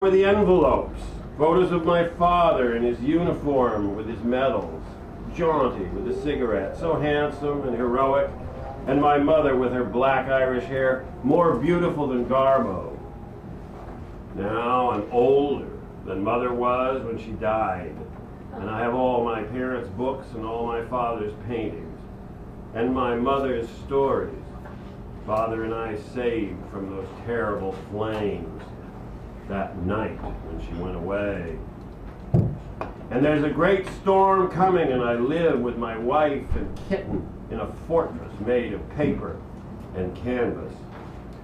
Were the envelopes, photos of my father in his uniform with his medals, jaunty with a cigarette, so handsome and heroic, and my mother with her black Irish hair, more beautiful than Garbo. Now I'm older than mother was when she died, and I have all my parents' books and all my father's paintings, and my mother's stories, father and I saved from those terrible flames that night when she went away. And there's a great storm coming, and I live with my wife and kitten in a fortress made of paper and canvas.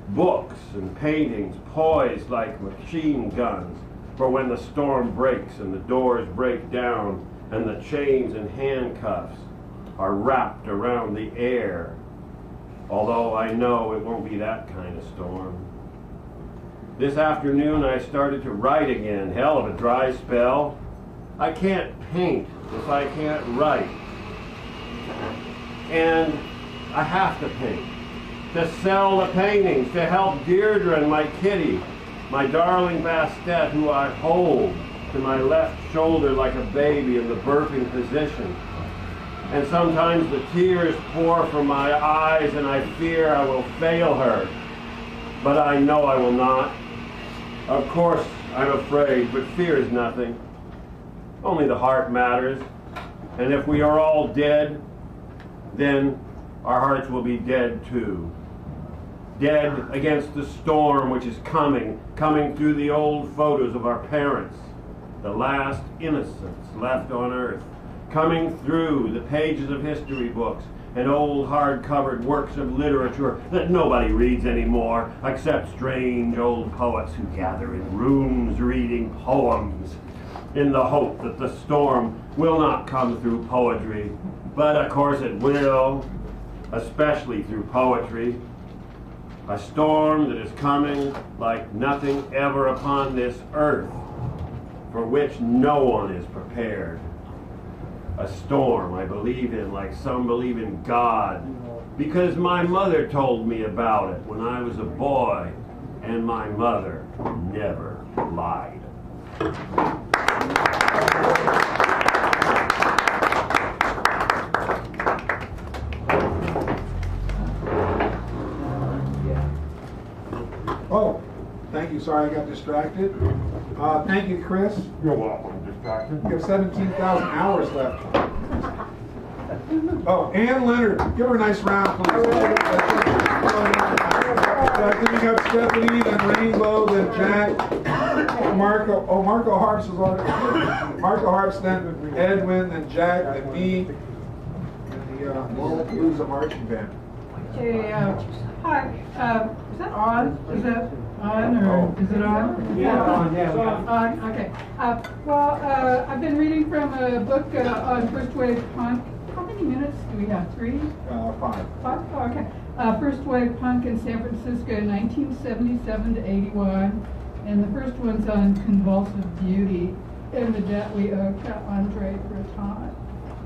Books and paintings poised like machine guns for when the storm breaks and the doors break down and the chains and handcuffs are wrapped around the air. Although I know it won't be that kind of storm. This afternoon I started to write again. Hell of a dry spell. I can't paint if I can't write. And I have to paint. To sell the paintings, to help Deirdre and my kitty, my darling Bastet, who I hold to my left shoulder like a baby in the birthing position. And sometimes the tears pour from my eyes and I fear I will fail her. But I know I will not. Of course, I'm afraid, but fear is nothing. Only the heart matters. And if we are all dead, then our hearts will be dead too. Dead against the storm which is coming through the old photos of our parents, the last innocents left on earth, coming through the pages of history books and old hard-covered works of literature that nobody reads anymore, except strange old poets who gather in rooms reading poems in the hope that the storm will not come through poetry. But of course it will, especially through poetry. A storm that is coming like nothing ever upon this earth, for which no one is prepared. A storm I believe in like some believe in God, because my mother told me about it when I was a boy, and my mother never lied. Oh, thank you. Sorry I got distracted. Thank you, Chris. You're welcome, distracted. You have 17,000 hours left. Oh, Ann Leonard. Give her a nice round, please. Then you got Stephanie, then Rainbow, then Jack, Marco. Oh, Marco Harps was on. Marco Harps, then Edwin, then Jack, then me, and the Lollapalooza marching band. Okay, hi. Is that on? Is that on, or is it on? Yeah, on, yeah. On, okay. I've been reading from a book on first wave punk. How many minutes do we have? 3? 5. 5? Oh, okay. First wave punk in San Francisco, 1977 to 81. And the first one's on convulsive beauty and the debt we owe to Andre Breton.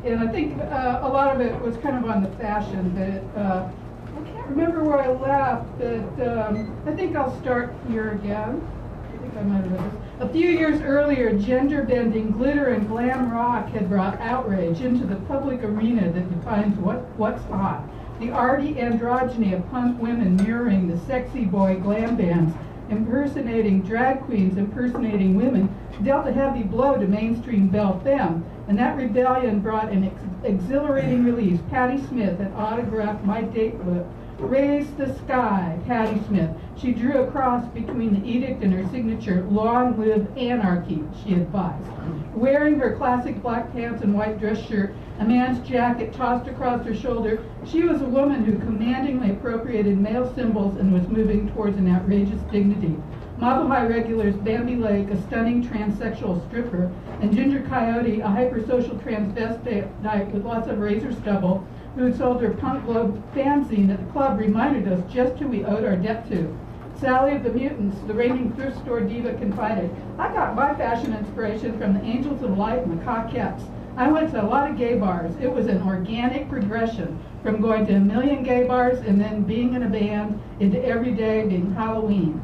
And I think a lot of it was kind of on the fashion, but I can't remember where I left, but I think I'll start here again. I think I might have read this. A few years earlier, gender-bending glitter and glam rock had brought outrage into the public arena that defines what's hot. The arty androgyny of punk women mirroring the sexy boy glam bands, impersonating drag queens, impersonating women, dealt a heavy blow to mainstream belle femme, and that rebellion brought an exhilarating release. Patti Smith had autographed my date book, Raise the Sky, Patti Smith. She drew a cross between the edict and her signature, Long Live Anarchy, she advised. Wearing her classic black pants and white dress shirt, a man's jacket tossed across her shoulder, she was a woman who commandingly appropriated male symbols and was moving towards an outrageous dignity. Mile High regulars Bambi Lake, a stunning transsexual stripper, and Ginger Coyote, a hypersocial transvestite with lots of razor stubble, who had sold her Punk Globe fanzine at the club, reminded us just who we owed our debt to. Sally of the Mutants, the reigning thrift store diva, confided, I got my fashion inspiration from the Angels of Light and the Cockettes. I went to a lot of gay bars. It was an organic progression from going to a million gay bars and then being in a band into every day being Halloween.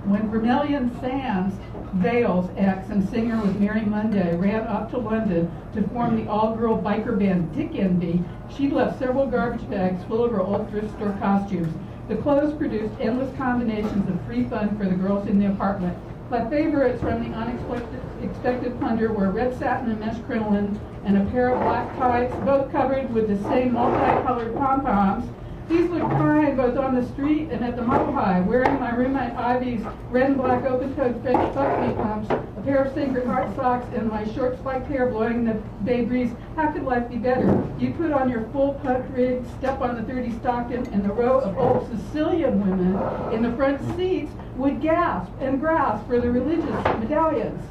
When Vermilion Sands Vale's ex and singer with Mary Monday, ran up to London to form the all-girl biker band Dick Envy, she'd left several garbage bags full of her old thrift store costumes. The clothes produced endless combinations of free fun for the girls in the apartment. My favorites from the unexpected plunder were red satin and mesh crinoline and a pair of black tights, both covered with the same multicolored pom-poms. These looked fine both on the street and at the Mile High. Wearing my roommate Ivy's red and black open-toed French buckwheat pumps, a pair of Sacred Heart socks, and my short spiked hair blowing in the bay breeze, how could life be better? You put on your full punk rig, step on the 30 Stockton, and the row of old Sicilian women in the front seats would gasp and grasp for the religious medallions.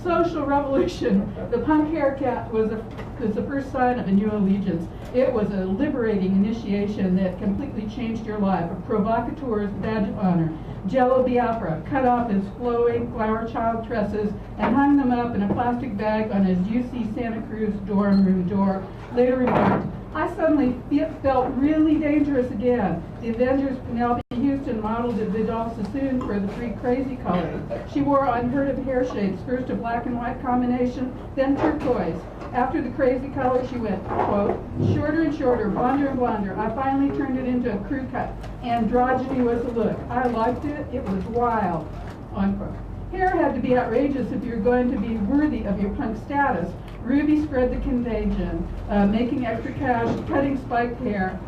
Social revolution. The punk haircut was the first sign of a new allegiance. It was a liberating initiation that completely changed your life. A provocateur's badge of honor. Jello Biafra cut off his flowing flower child tresses and hung them up in a plastic bag on his UC Santa Cruz dorm room door. Later remarked, I suddenly felt really dangerous again. The Avengers' Penelope Houston modeled a Vidal Sassoon for the free crazy color. She wore unheard of hair shapes, first a black and white combination, then turquoise. After the crazy color, she went, quote, shorter and shorter, blonder and blonder. I finally turned it into a crew cut. Androgyny was the look. I liked it. It was wild, unquote. Hair had to be outrageous if you're going to be worthy of your punk status. Ruby spread the contagion, making extra cash, cutting spiked hair,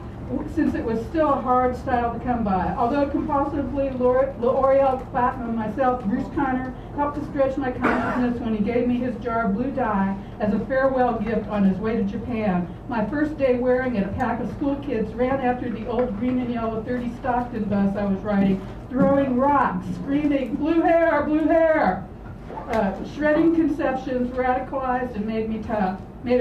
since it was still a hard style to come by. Although compulsively L'Oreal Platinum myself, Bruce Conner helped to stretch my consciousness when he gave me his jar of blue dye as a farewell gift on his way to Japan. My first day wearing it, a pack of school kids ran after the old green and yellow 30 Stockton bus I was riding, throwing rocks, screaming, blue hair, blue hair! Shredding conceptions radicalized and made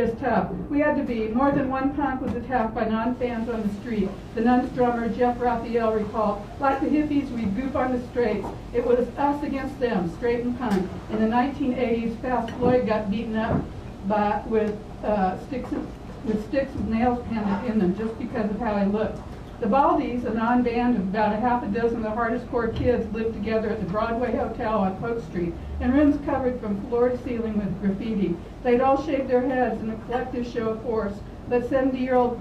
us tough. We had to be. More than one punk was attacked by non-fans on the street. The Nuns drummer, Jeff Raphael, recalled, like the hippies, we'd goop on the straights. It was us against them, straight and punk. In the 1980s, Fast Floyd got beaten up with sticks with nails pendant in them just because of how he looked. The Baldies, a non-band of about a half a dozen of the hardest core kids, lived together at the Broadway Hotel on Polk Street, in rooms covered from floor to ceiling with graffiti. They'd all shaved their heads in a collective show of force, but 17-year-old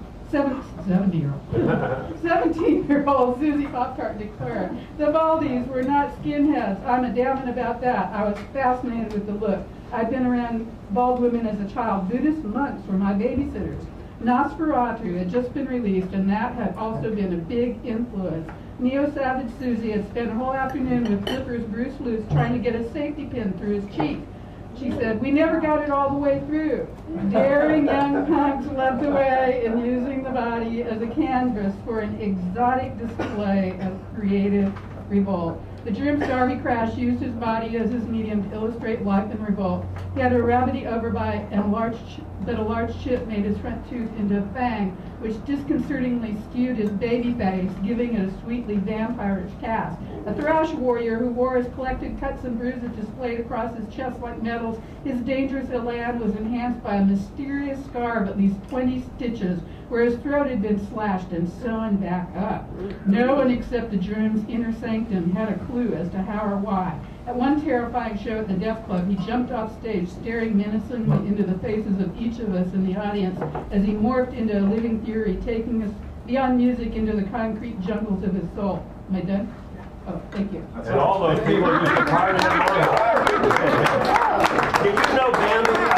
Susie Pop-Tart declared, the Baldies were not skinheads. I'm adamant about that. I was fascinated with the look. I'd been around bald women as a child. Buddhist monks were my babysitters. Nosferatu had just been released, and that had also been a big influence. Neo-Savage Susie had spent a whole afternoon with Flipper's Bruce Luce trying to get a safety pin through his cheek. She said, we never got it all the way through. Daring young punks led the way in using the body as a canvas for an exotic display of creative revolt. The Germ Starvey Crash used his body as his medium to illustrate life and revolt. He had a rabbity overbite and a large chip made his front tooth into a fang, which disconcertingly skewed his baby face, giving it a sweetly vampirish cast. A thrash warrior who wore his collected cuts and bruises displayed across his chest like medals, his dangerous elan was enhanced by a mysterious scar of at least 20 stitches, where his throat had been slashed and sewn back up. No one except the Germ's inner sanctum had a clue as to how or why. At one terrifying show at the Deaf Club, he jumped off stage, staring menacingly into the faces of each of us in the audience as he morphed into a living fury, taking us beyond music into the concrete jungles of his soul. Am I done? Oh, thank you. And all those people are just a part of the Did you know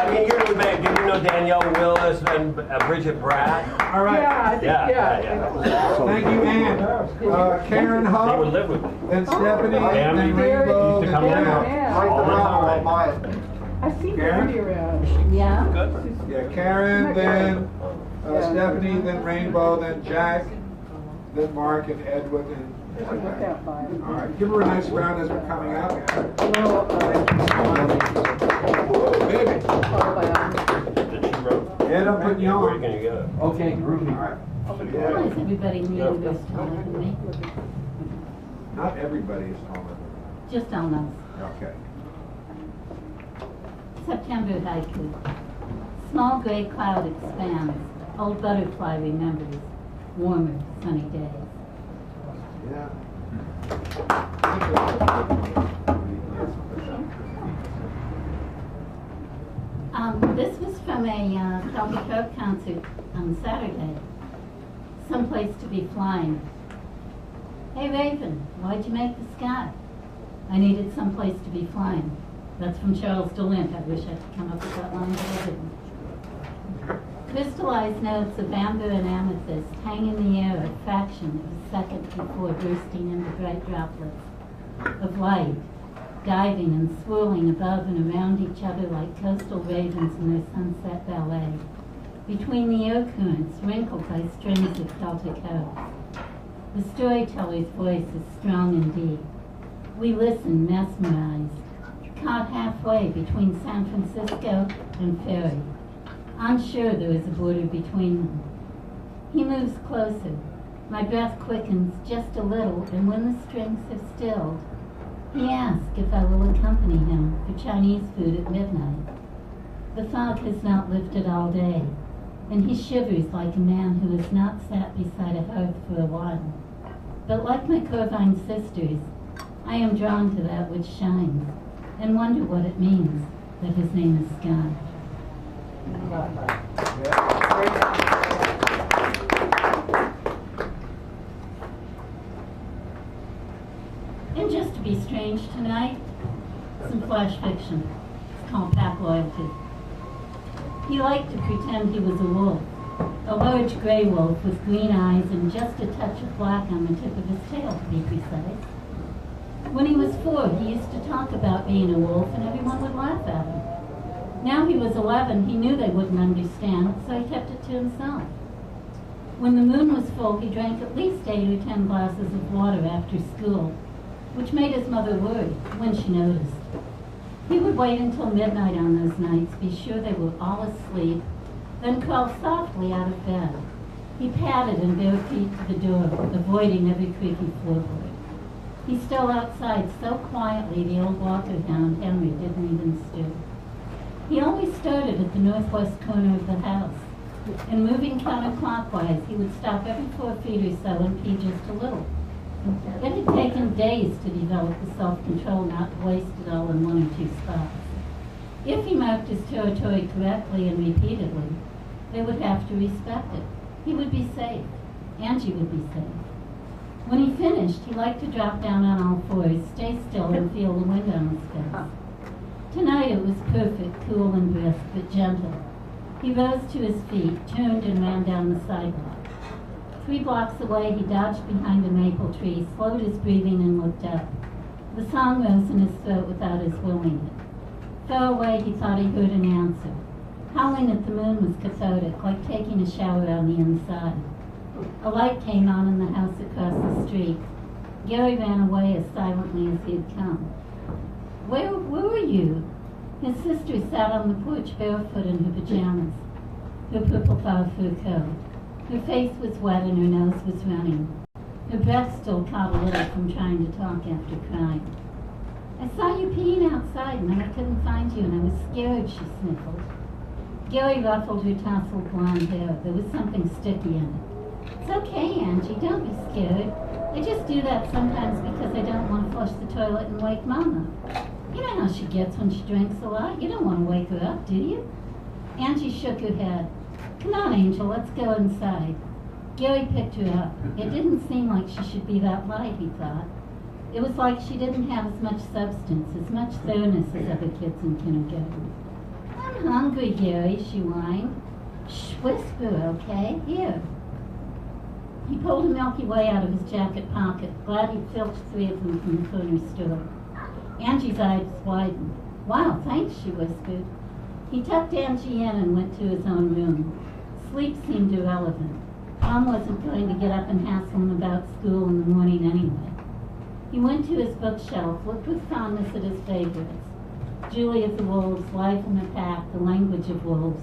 did you know Danielle Willis and Bridget Pratt? All right. Yeah. Thank you, Ann. Karen They Huff, would live with me. then Stephanie, Damn, then he Rainbow, used to then come Jack. Yeah. All the time. I've seen Karen? Ruby around. Yeah. Good. Yeah, Karen, then Stephanie, then Rainbow, then Jack, then Mark and Edwin. And all right, give her a nice round as we're coming out. Baby. Did she wrote? Ed, I'm putting you Where are you on. going to go? Okay, groovy. All right. Why is everybody new this time to me? Not everybody is taller. Just almost. Okay. September haiku. Small gray cloud expands. Old butterfly remembers warmer, sunny days. Yeah. This was from a Celtic folk concert on Saturday. Someplace to be flying. Hey Raven, why'd you make the sky? I needed someplace to be flying. That's from Charles DeLint. I wish I could come up with that line, but I didn't. Crystallized notes of amber and amethyst hang in the air a fraction of a second before bursting into bright droplets of light, diving and swirling above and around each other like coastal ravens in their sunset ballet, between the air currents wrinkled by strings of Celtic hopes. The storyteller's voice is strong and deep. We listen mesmerized, caught halfway between San Francisco and Ferry, unsure there is a border between them. He moves closer. My breath quickens just a little, and when the strings have stilled, he asks if I will accompany him for Chinese food at midnight. The fog has not lifted all day, and he shivers like a man who has not sat beside a hearth for a while. But like my Corvine sisters, I am drawn to that which shines, and wonder what it means that his name is Sky. And just to be strange tonight, some flash fiction. It's called Pack Loyalty. He liked to pretend he was a wolf, a large gray wolf with green eyes and just a touch of black on the tip of his tail, to be precise. When he was 4, he used to talk about being a wolf and everyone would laugh at him. Now he was 11, he knew they wouldn't understand, so he kept it to himself. When the moon was full, he drank at least 8 or 10 glasses of water after school, which made his mother worry when she noticed. He would wait until midnight on those nights, be sure they were all asleep, then crawl softly out of bed. He padded in bare feet to the door, avoiding every creaky floorboard. He stole outside so quietly the old Walker hound, Henry, didn't even stir. He always started at the northwest corner of the house, and moving counterclockwise, he would stop every 4 feet or so and pee just a little. It had taken days to develop the self-control not to waste it all in 1 or 2 spots. If he marked his territory correctly and repeatedly, they would have to respect it. He would be safe. Angie would be safe. When he finished, he liked to drop down on all 4s, stay still, and feel the wind on his face. Tonight it was perfect, cool and brisk, but gentle. He rose to his feet, turned, and ran down the sidewalk. 3 blocks away, he dodged behind a maple tree, slowed his breathing, and looked up. The song rose in his throat without his willing it. Far away, he thought he heard an answer. Howling at the moon was cathartic, like taking a shower on the inside. A light came on in the house across the street. Gary ran away as silently as he had come. Where were you? His sister sat on the porch barefoot in her pajamas, her purple fur coat. Her face was wet and her nose was running. Her breath still caught a little from trying to talk after crying. I saw you peeing outside and I couldn't find you and I was scared, she sniffled. Gary ruffled her tousled blonde hair. There was something sticky in it. It's okay, Angie, don't be scared. I just do that sometimes because I don't want to flush the toilet and wake Mama. You know how she gets when she drinks a lot. You don't want to wake her up, do you? Angie shook her head. Come on, Angel, let's go inside. Gary picked her up. It didn't seem like she should be that light, he thought. It was like she didn't have as much substance, as much thoroughness as other kids in kindergarten. I'm hungry, Gary, she whined. Shh, whisper, okay? Here. He pulled a Milky Way out of his jacket pocket, glad he'd filched 3 of them from the corner store. Angie's eyes widened. Wow, thanks, she whispered. He tucked Angie in and went to his own room. Sleep seemed irrelevant. Mom wasn't going to get up and hassle him about school in the morning anyway. He went to his bookshelf, looked with fondness at his favorites. Julie of the Wolves, Life in the Pack, The Language of Wolves.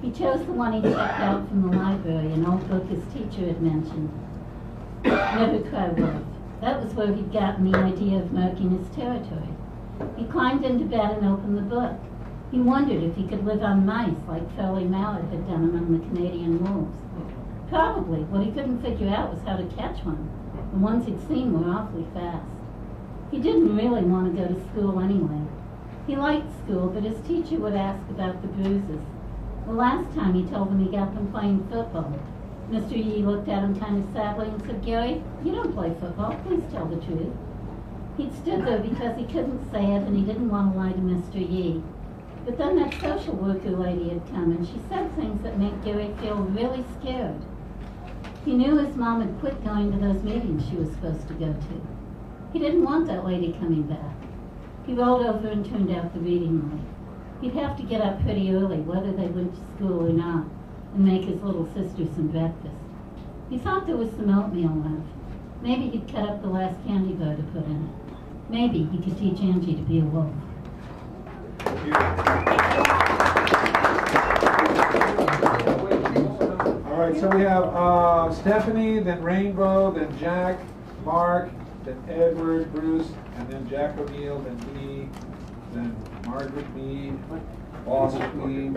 He chose the one he checked out from the library, an old book his teacher had mentioned. Never Cry Wolf. That was where he'd gotten the idea of marking his territory. He climbed into bed and opened the book. He wondered if he could live on mice like Charlie Mallard had done among the Canadian wolves. Probably. What he couldn't figure out was how to catch one. The ones he'd seen were awfully fast. He didn't really want to go to school anyway. He liked school, but his teacher would ask about the bruises. The last time he told them he got them playing football. Mr. Yee looked at him kind of sadly and said, "Gary, you don't play football. Please tell the truth." He'd stood there because he couldn't say it and he didn't want to lie to Mr. Yee. But then that social worker lady had come and she said things that made Gary feel really scared. He knew his mom had quit going to those meetings she was supposed to go to. He didn't want that lady coming back. He rolled over and turned out the reading light. He'd have to get up pretty early, whether they went to school or not, and make his little sister some breakfast. He thought there was some oatmeal left. Maybe he'd cut up the last candy bar to put in it. Maybe he could teach Angie to be a wolf. All right, so we have Stephanie, then Rainbow, then Jack, Mark, then Edward, Bruce, and then Jack O'Neill, then me, then Margaret Mead, Boss Queen.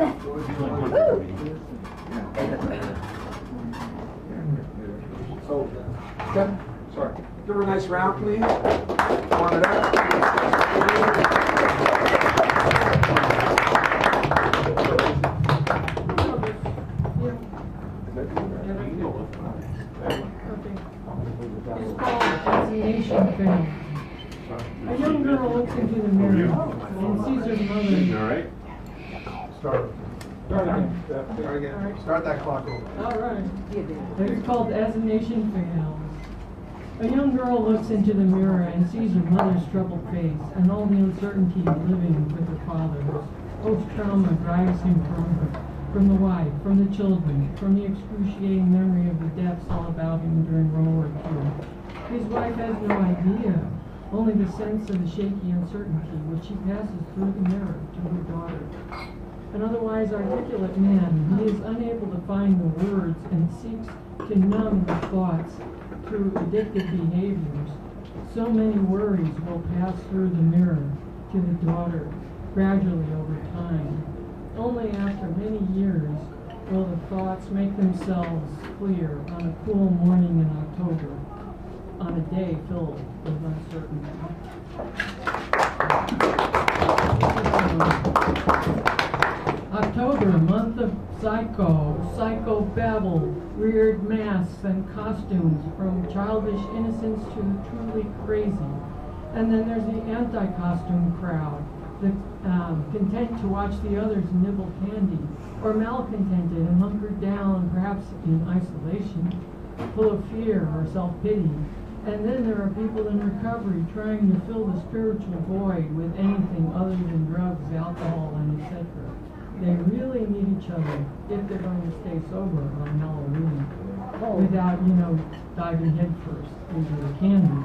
So, Steph, sorry, give her a nice round, please. Warm it up. It's called Assassination Film. A young girl looks into the mirror and sees her mother. All right. Start again. Start again. Start that clock over. All right. It's called As a Nation Fails. A young girl looks into the mirror and sees her mother's troubled face and all the uncertainty of living with her father. Post-trauma drives him from the wife, from the children, from the excruciating memory of the deaths all about him during World War II. His wife has no idea, only the sense of the shaky uncertainty which she passes through the mirror to her daughter. An otherwise articulate man, he is unable to find the words and seeks to numb his thoughts through addictive behaviors. So many worries will pass through the mirror to the daughter gradually over time. Only after many years will the thoughts make themselves clear on a cool morning in October, on a day filled with uncertainty. October, month of psychobabble, weird masks and costumes from childish innocence to the truly crazy. And then there's the anti-costume crowd, the content to watch the others nibble candy, or malcontented and hunkered down, perhaps in isolation, full of fear or self-pity. And then there are people in recovery trying to fill the spiritual void with anything other than drugs, alcohol, and etc. They really need each other if they're going to stay sober on Halloween without, diving headfirst into the candy.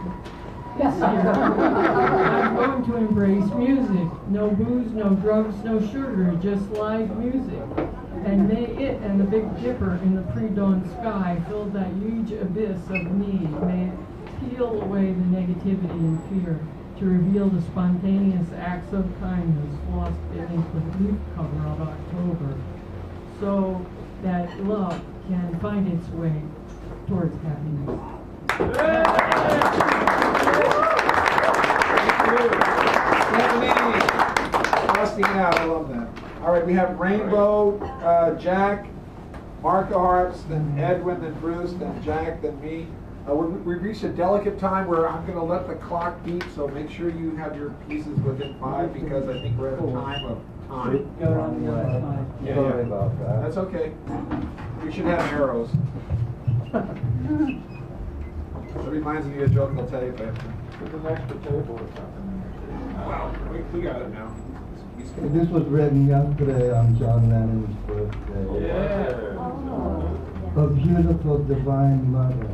This year, I'm going to embrace music. No booze, no drugs, no sugar, just live music. And may it and the Big Dipper in the pre-dawn sky fill that huge abyss of need. May it peel away the negativity and fear to reveal the spontaneous acts of kindness lost beneath the leaf cover of October, so that love can find its way towards happiness. Stephanie, busting out, I love that. All right, we have Rainbow, Jack, Marco Harps, then Edwin, then Bruce, then Jack, then me. We've reached a delicate time where I'm going to let the clock beep, so make sure you have your pieces within 5 because I think we're at a time of time. Go on the other side. Sorry about that. That's okay. We should have arrows. That reminds me of a joke I'll tell you later. Put an extra table or something. Wow, we got it now. This was written yesterday on John Lennon's birthday. Yeah. A beautiful divine mother,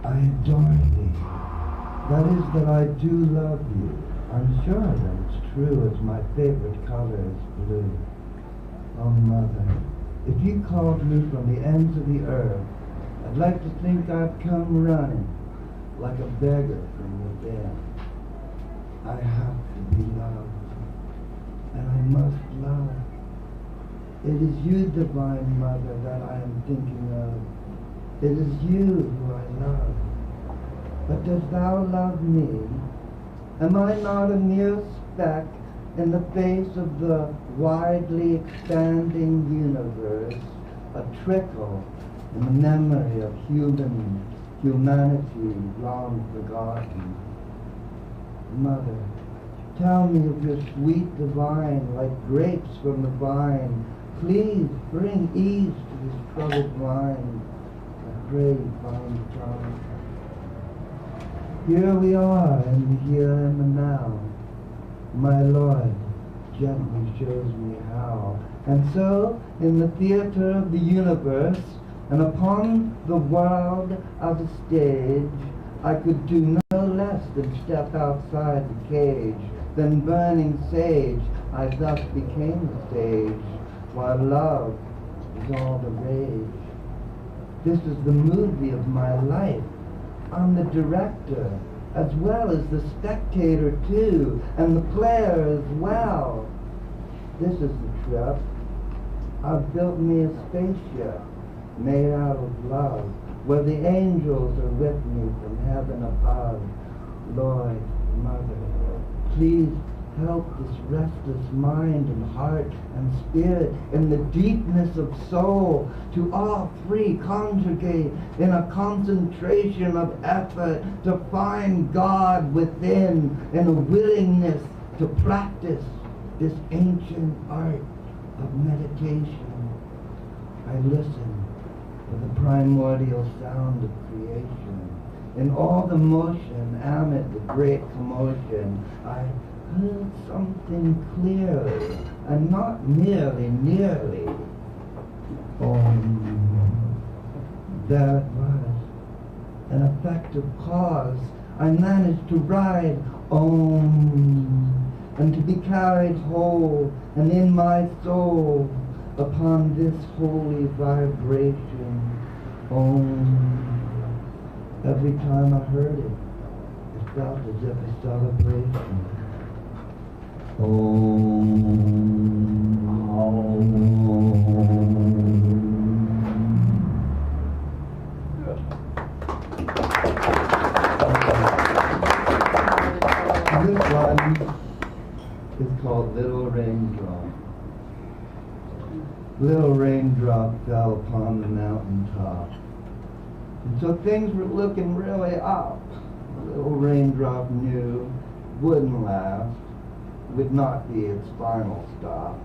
I adore thee. That is that I do love you. I'm sure that it's true, as my favorite color is blue. Oh mother, if you called me from the ends of the earth, I'd like to think I'd come running, like a beggar from within. I have to be loved, and I must love. It is you, divine mother, that I am thinking of. It is you who I love. But dost thou love me? Am I not a mere speck in the face of the widely expanding universe, a trickle in the memory of humanity long forgotten. Mother, tell me of your sweet divine, like grapes from the vine. Please bring ease to this troubled mind. I pray you find time. Here we are in the here and the now. My Lord gently shows me how. And so, in the theater of the universe, and upon the world as a stage, I could do no less than step outside the cage. Then burning sage, I thus became the stage, while love is all the rage. This is the movie of my life. I'm the director, as well as the spectator too, and the player as well. This is the trip. I've built me a spaceship made out of love, where the angels are with me from heaven above. Lord, Mother, please help this restless mind and heart and spirit in the deepness of soul to all three conjugate in a concentration of effort to find God within, in a willingness to practice this ancient art of meditation. I listen for the primordial sound of creation. In all the motion, amid the great commotion, I heard something clearly, and not merely nearly. There it was, an effective cause. I managed to ride and to be carried whole and in my soul upon this holy vibration. Every time I heard it, it felt as if a celebration. This one is called Little Raindrop. Little raindrop fell upon the mountaintop. And so things were looking really up. Little raindrop knew wouldn't last, would not be its final stop.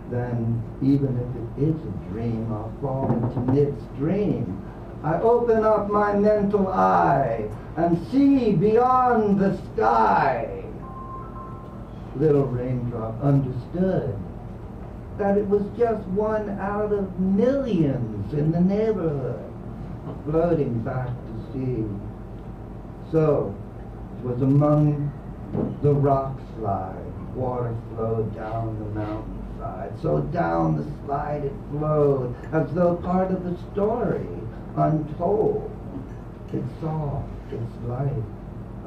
Then, even if it is a dream, I'll fall into midstream. I open up my mental eye and see beyond the sky. Little raindrop understood that it was just one out of millions in the neighborhood, floating back to sea. So, it was among the rock slide, water flowed down the mountainside. So down the slide it flowed, as though part of the story, untold. It saw its life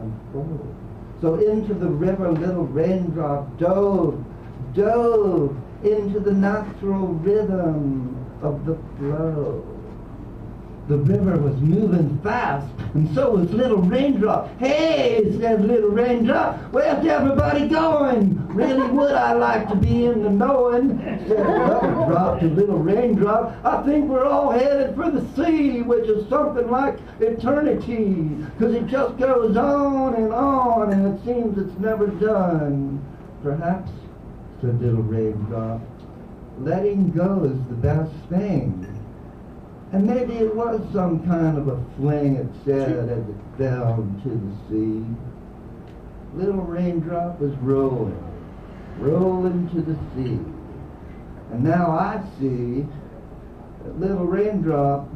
unfold. So into the river little raindrop dove into the natural rhythm of the flow. The river was moving fast, and so was little raindrop. Hey, said little raindrop, where's everybody going? Really would I like to be in the knowing, said another drop to little raindrop. I think we're all headed for the sea, which is something like eternity, 'cause it just goes on, and it seems it's never done. Perhaps, said little raindrop, letting go is the best thing. And maybe it was some kind of a fling, it said, as it fell into the sea. Little raindrop was rolling to the sea. And now I see that little raindrop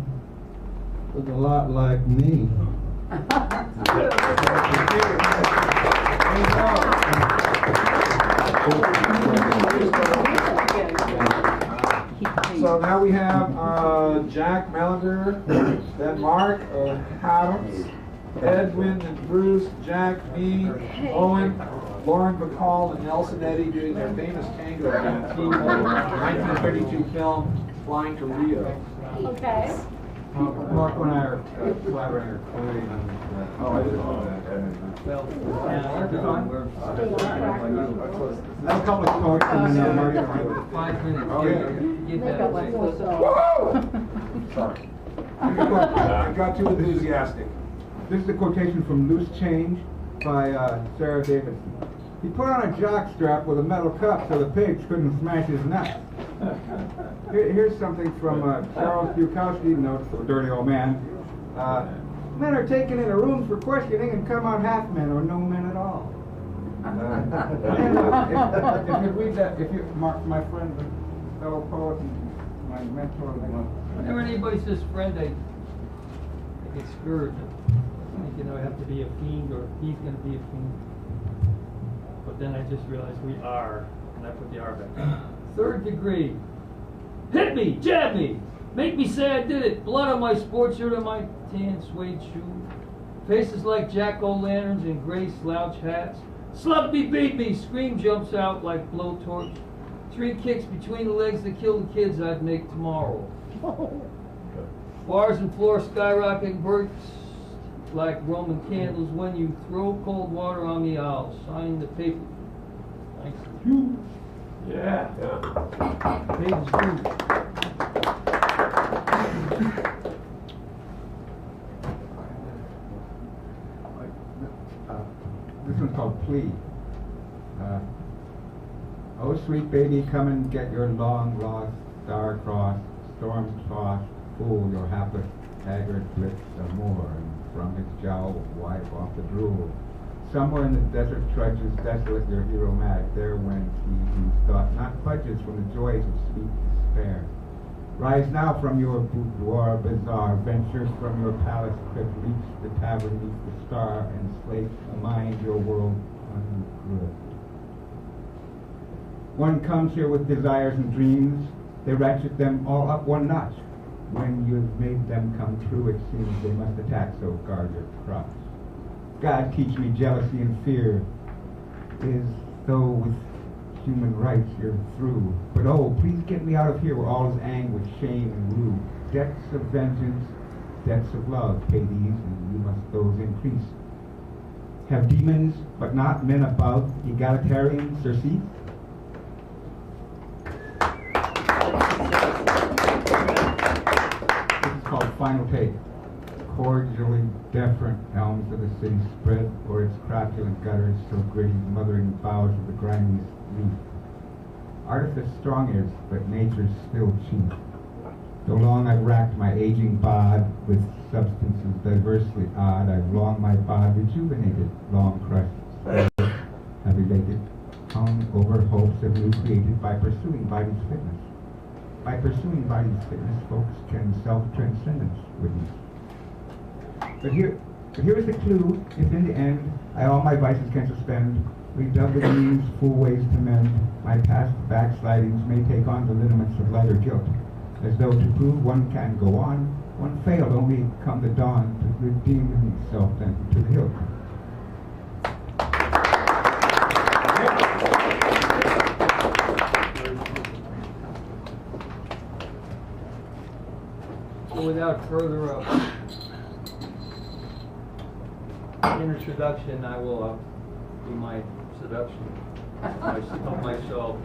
was a lot like me. So now we have Jack Melander, then Mark Adams, Edwin and Bruce, Jack, me, Owen, Lauren Bacall, and Nelson Eddy doing their famous tango in the 1932 film Flying to Rio. Okay. Marco and I are collaborating or colluding on this. Oh, I didn't know that. Well, we're I have a couple of quotes and then Marco. 5 minutes. Give that away. Sorry. I got too enthusiastic. This is a quotation from Loose Change by Sarah Davidson. He put on a jock strap with a metal cup so the pigs couldn't smash his nuts. Here's something from Charles Bukowski, notes a dirty old man. Men are taken into rooms for questioning and come out half men or no men at all. If you read that, my friend, the fellow poet, and my mentor, whenever anybody says friend, I get scared. I think, I have to be a fiend or he's going to be a fiend. But then I just realized we are, and I put the R back. 3rd degree. Hit me, jab me, make me say I did it. Blood on my sports shirt and my tan suede shoe. Faces like jack-o'-lanterns in gray slouch hats. Slug me, beat me, scream jumps out like blowtorch. 3 kicks between the legs that kill the kids I'd make tomorrow. Bars and floor skyrocketing bursts like Roman candles. When you throw cold water on me, I'll sign the paper. Thanks to you. Yeah. Pages due. This one's called Plea. Oh, sweet baby, come and get your long lost, star-crossed, storm-tossed fool, your hapless, haggard lips some more, and from his jowl wipe off the drool. Somewhere in the desert trudges desolate your hero mag, there went he whose thought not budges from the joys of sweet despair. Rise now from your boudoir bazaar, ventures from your palace crypt, reach the tavern beneath the star, and slate a mind your world ungrid. One comes here with desires and dreams, they ratchet them all up one notch. When you've made them come true, it seems they must attack, so guard your crotch. God, teach me jealousy and fear, is though with human rights you're through. But oh, please get me out of here where all is anguish, shame, and rue. Debts of vengeance, debts of love, pay these, and you must those increase. Have demons, but not men above, egalitarian, Circe? This is called Final Take. Cordially deferent elms of the city spread o'er its crapulent gutters so gritty, mothering boughs of the grimy leaf. Artifice strong is, but nature's still cheap. Though long I've racked my aging bod with substances diversely odd, I've long my bod rejuvenated, long crushed, have elated, hung over hopes of new created by pursuing body's fitness. By pursuing body's fitness, folks can self-transcendence witness. But here is the clue. If in the end I all my vices can suspend, redouble the means, full ways to mend, my past backslidings may take on the lineaments of lighter guilt, as though to prove one can go on, one failed only come the dawn to redeem himself then to the hilt. So without further introduction, I will do my seduction of myself.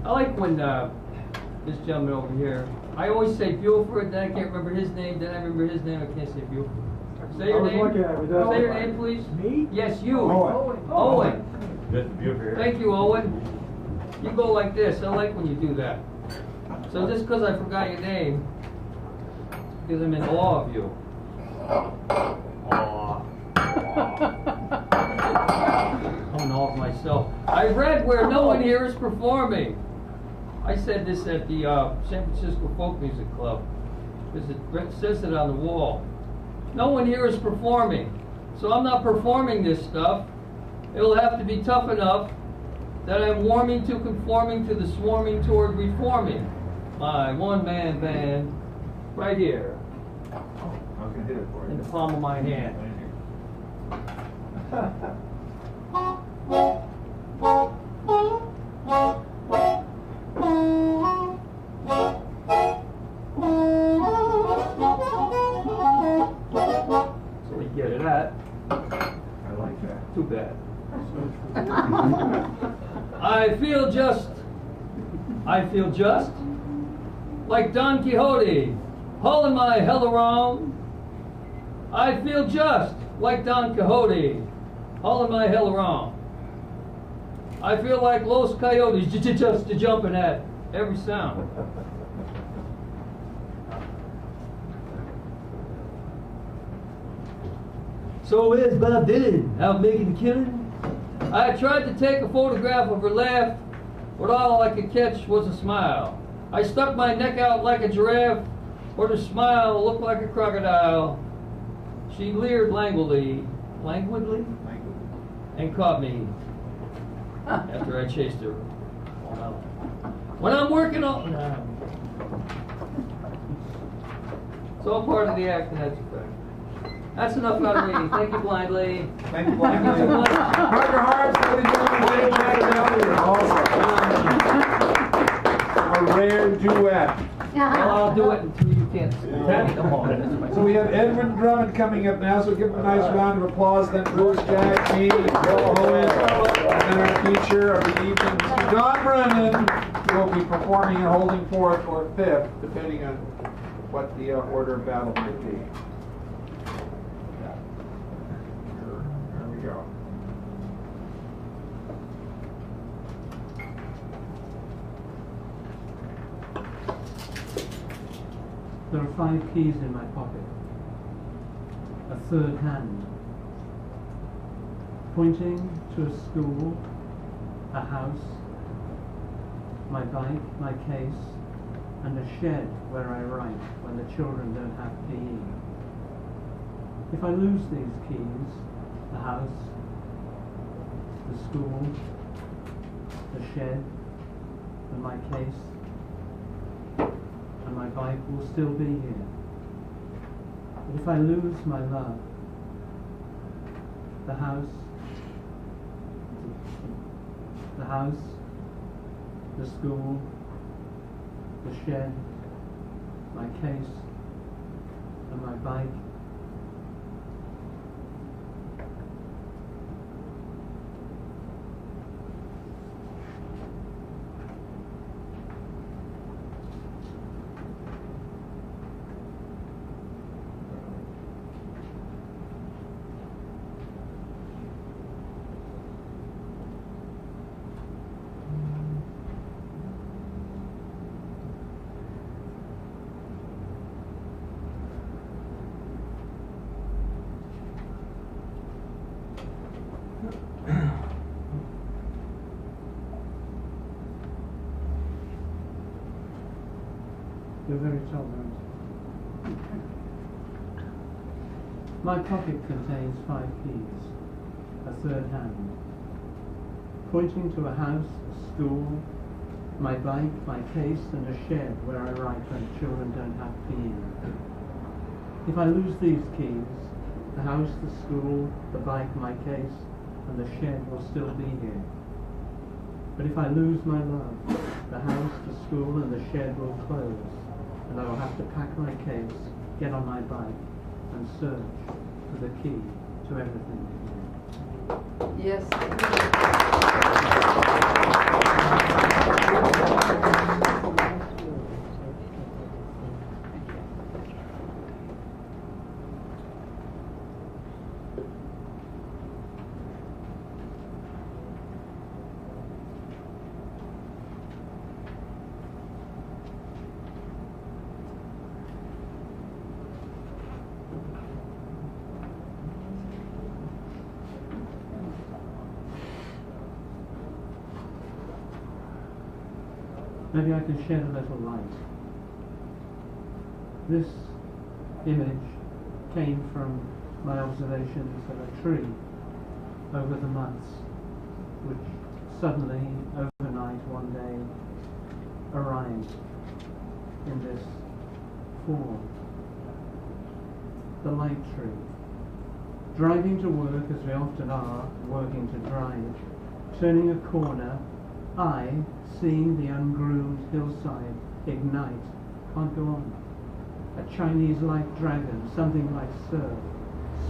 I like when this gentleman over here, I always say Buford, then I can't remember his name, then I remember his name, I can't say Buford. Say your name. Say your name, please. Me? Yes, you. Owen. Owen. Buford. Thank you, Owen. You go like this. I like when you do that. So just because I forgot your name, because I'm in awe of you. I'm in awe of myself. I read where no one here is performing. I said this at the San Francisco Folk Music Club. It says it on the wall. No one here is performing. So I'm not performing this stuff. It'll have to be tough enough that I'm warming to conforming to the swarming toward reforming. My one-man band, right here, I was going to hit it for you. in the palm of my hand. I feel just like Don Quixote, hauling my hell around. I feel just like Don Quixote, hauling my hell around. I feel like Los Coyotes just jumping at every sound. So where's Bob Dylan out making a killing? I tried to take a photograph of her laugh, but all I could catch was a smile. I stuck my neck out like a giraffe, but her smile looked like a crocodile. She leered languidly, and caught me after I chased her all my life. When I'm working on... It's all part of the act, and that's a fact. That's enough out of me. Thank you, blind lady. Thank you, blind lady. Parker Harps, ladies and gentlemen. A rare duet. Well, I'll do it until you can't stand it. So we have Edwin Drummond coming up now, so give him a nice round of applause. Then Bruce, Jack, me, Bill Owen, and then our feature of the evening, Mr. John Brennan, who will be performing and holding fourth or fifth, depending on what the order of battle might be. There we go. There are 5 keys in my pocket. A third hand, pointing to a school, a house, my bike, my case, and a shed where I write when the children don't have PE. If I lose these keys, the house, the school, the shed, and my case, and my bike will still be here. But if I lose my love, the house, the school, the shed, my case, and my bike, you're very tolerant. My pocket contains 5 keys, a third hand, pointing to a house, a school, my bike, my case, and a shed where I write when children don't have PE. If I lose these keys, the house, the school, the bike, my case, and the shed will still be here. But if I lose my love, the house, the school, and the shed will close, and I will have to pack my case, get on my bike, and search for the key to everything. Yes. Maybe I can shed a little light. This image came from my observations of a tree over the months, which suddenly, overnight, one day, arrived in this form. The light tree. Driving to work, as we often are, working to drive, turning a corner, I, seeing the ungroomed hillside ignite, can't go on. A Chinese-like dragon, something like surf,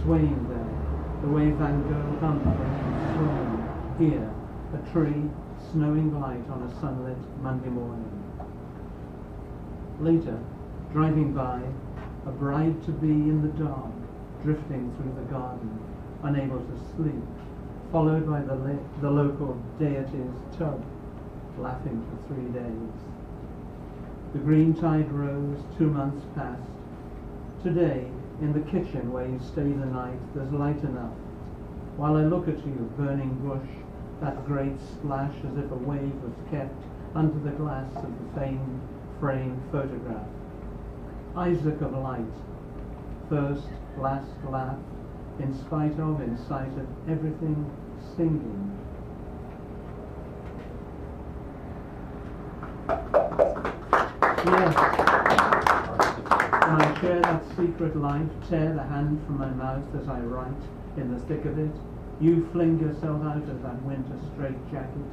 swaying there, the way Van Gogh hummed when he was swimming, here, a tree, snowing light on a sunlit Monday morning. Later, driving by, a bride-to-be in the dark, drifting through the garden, unable to sleep, followed by the local deity's tub, laughing for 3 days. The green tide rose, 2 months passed. Today, in the kitchen where you stay the night, there's light enough. While I look at you, burning bush, that great splash as if a wave was kept under the glass of the famed framed photograph. Isaac of light, first, last laugh, in spite of, in sight of, everything singing. Yes, and I share that secret life, tear the hand from my mouth as I write, in the thick of it. You fling yourself out of that winter straitjacket,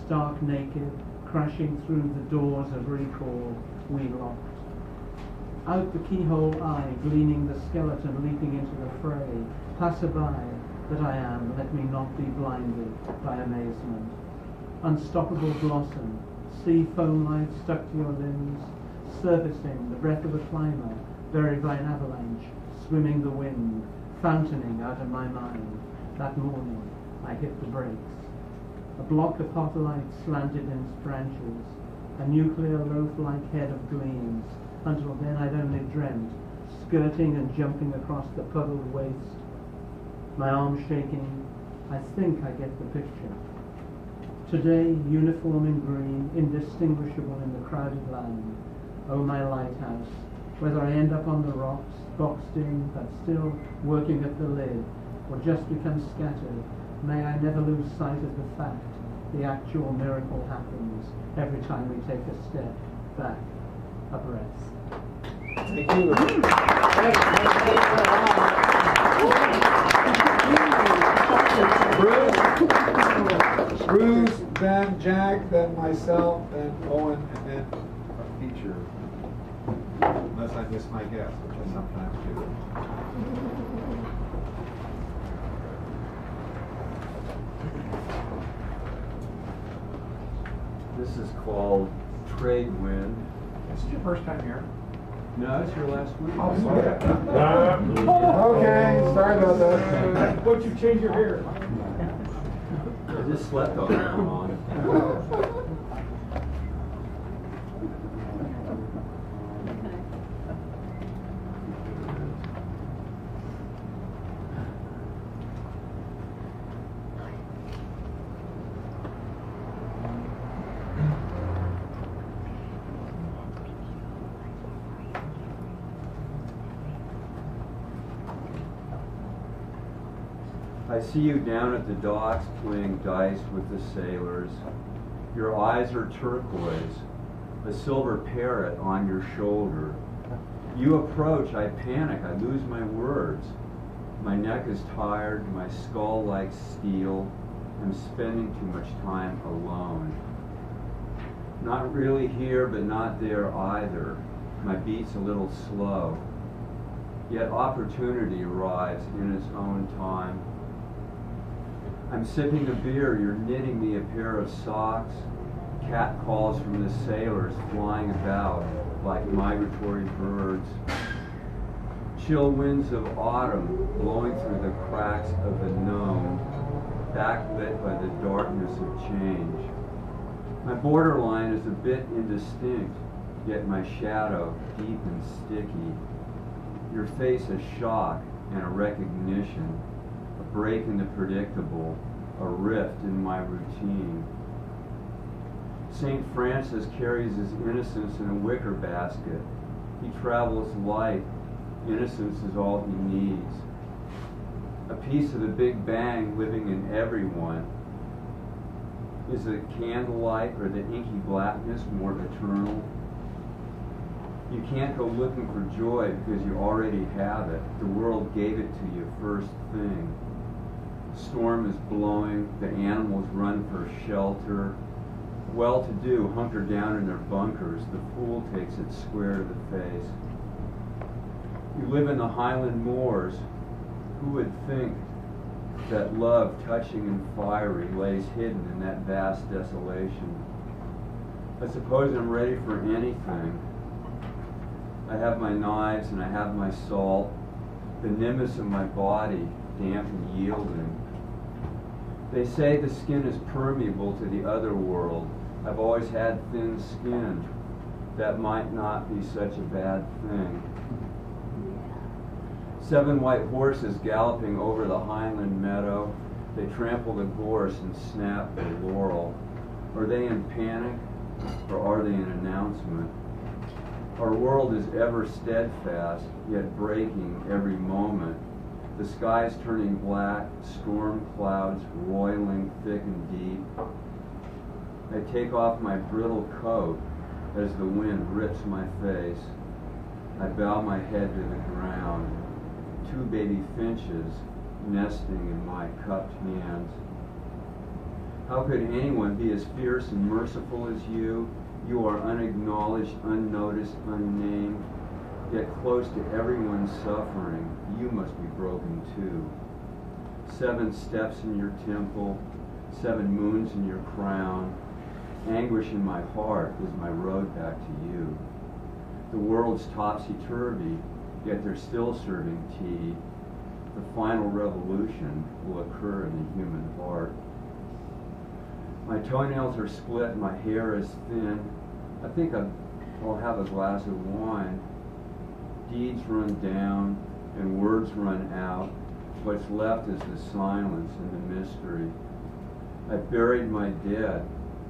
stark naked, crashing through the doors of recall we locked. Out the keyhole eye, gleaning the skeleton leaping into the fray. Passerby that I am, let me not be blinded by amazement. Unstoppable blossom, sea foam light stuck to your limbs, surfacing, the breath of a climber, buried by an avalanche, swimming the wind, fountaining out of my mind. That morning, I hit the brakes. A block of hot light slanted in its branches, a nuclear loaf-like head of gleams. Until then I'd only dreamt, skirting and jumping across the puddled waste. My arms shaking, I think I get the picture. Today, uniform in green, indistinguishable in the crowded land. Oh, my lighthouse, whether I end up on the rocks, boxed in, but still working at the lid, or just become scattered, may I never lose sight of the fact the actual miracle happens every time we take a step back, a breath. Thank you. Bruce, then Jack, then myself, then Owen, and then our feature. Unless I miss my guess, which I sometimes do. This is called Trade Wind. Is this your first time here? No, it's your last week. Oh, sorry. Okay, sorry about that. Why don't you change your hair? I just slept on it. I see you down at the docks playing dice with the sailors. Your eyes are turquoise, a silver parrot on your shoulder. You approach, I panic, I lose my words. My neck is tired, my skull like steel. I'm spending too much time alone. Not really here, but not there either. My beat's a little slow. Yet opportunity arrives in its own time. I'm sipping a beer, you're knitting me a pair of socks. Cat calls from the sailors flying about like migratory birds. Chill winds of autumn blowing through the cracks of the known, backlit by the darkness of change. My borderline is a bit indistinct, yet my shadow deep and sticky. Your face a shock and a recognition. A break in the predictable, a rift in my routine. St. Francis carries his innocence in a wicker basket. He travels light. Innocence is all he needs. A piece of the Big Bang living in everyone. Is the candlelight or the inky blackness more eternal? You can't go looking for joy because you already have it. The world gave it to you first thing. The storm is blowing, the animals run for shelter. Well-to-do hunker down in their bunkers, the fool takes it square to the face. You live in the Highland moors. Who would think That love, touching and fiery, lays hidden in that vast desolation. I suppose I'm ready for anything. I have my knives and I have my salt, the nimbus of my body, damp and yielding. They say the skin is permeable to the other world. I've always had thin skin. That might not be such a bad thing. 7 white horses galloping over the highland meadow. They trample the gorse and snap the laurel. Are they in panic, or are they an announcement? Our world is ever steadfast, yet breaking every moment. The sky's turning black, storm clouds roiling thick and deep. I take off my brittle coat as the wind rips my face. I bow my head to the ground. 2 baby finches nesting in my cupped hands. How could anyone be as fierce and merciful as you? You are unacknowledged, unnoticed, unnamed, yet close to everyone's suffering. You must be broken too. 7 steps in your temple, 7 moons in your crown. Anguish in my heart is my road back to you. The world's topsy-turvy, yet they're still serving tea. The final revolution will occur in the human heart. My toenails are split, my hair is thin. I think I'll have a glass of wine. Deeds run down and words run out. What's left is the silence and the mystery. I buried my dead,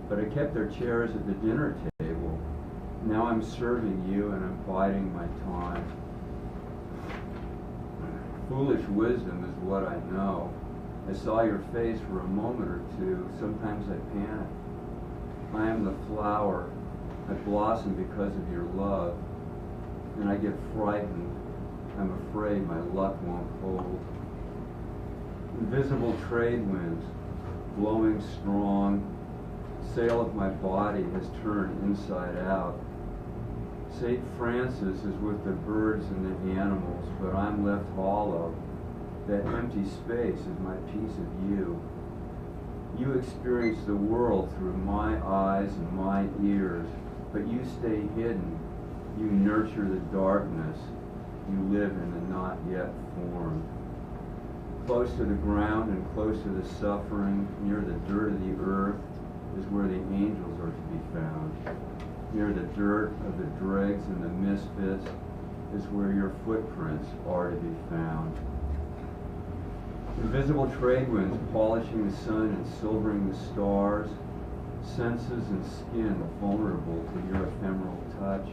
but I kept their chairs at the dinner table. Now I'm serving you and I'm biding my time. Foolish wisdom is what I know. I saw your face for a moment or two. Sometimes I panic. I am the flower. I blossom because of your love. And I get frightened. I'm afraid my luck won't hold. Invisible trade winds, blowing strong. Sail of my body has turned inside out. St. Francis is with the birds and the animals, but I'm left hollow. That empty space is my piece of you. You experience the world through my eyes and my ears, but you stay hidden. You nurture the darkness. You live in the not yet formed. Close to the ground and close to the suffering, near the dirt of the earth, is where the angels are to be found. Near the dirt of the dregs and the misfits is where your footprints are to be found. Invisible trade winds polishing the sun and silvering the stars, senses and skin vulnerable to your ephemeral touch.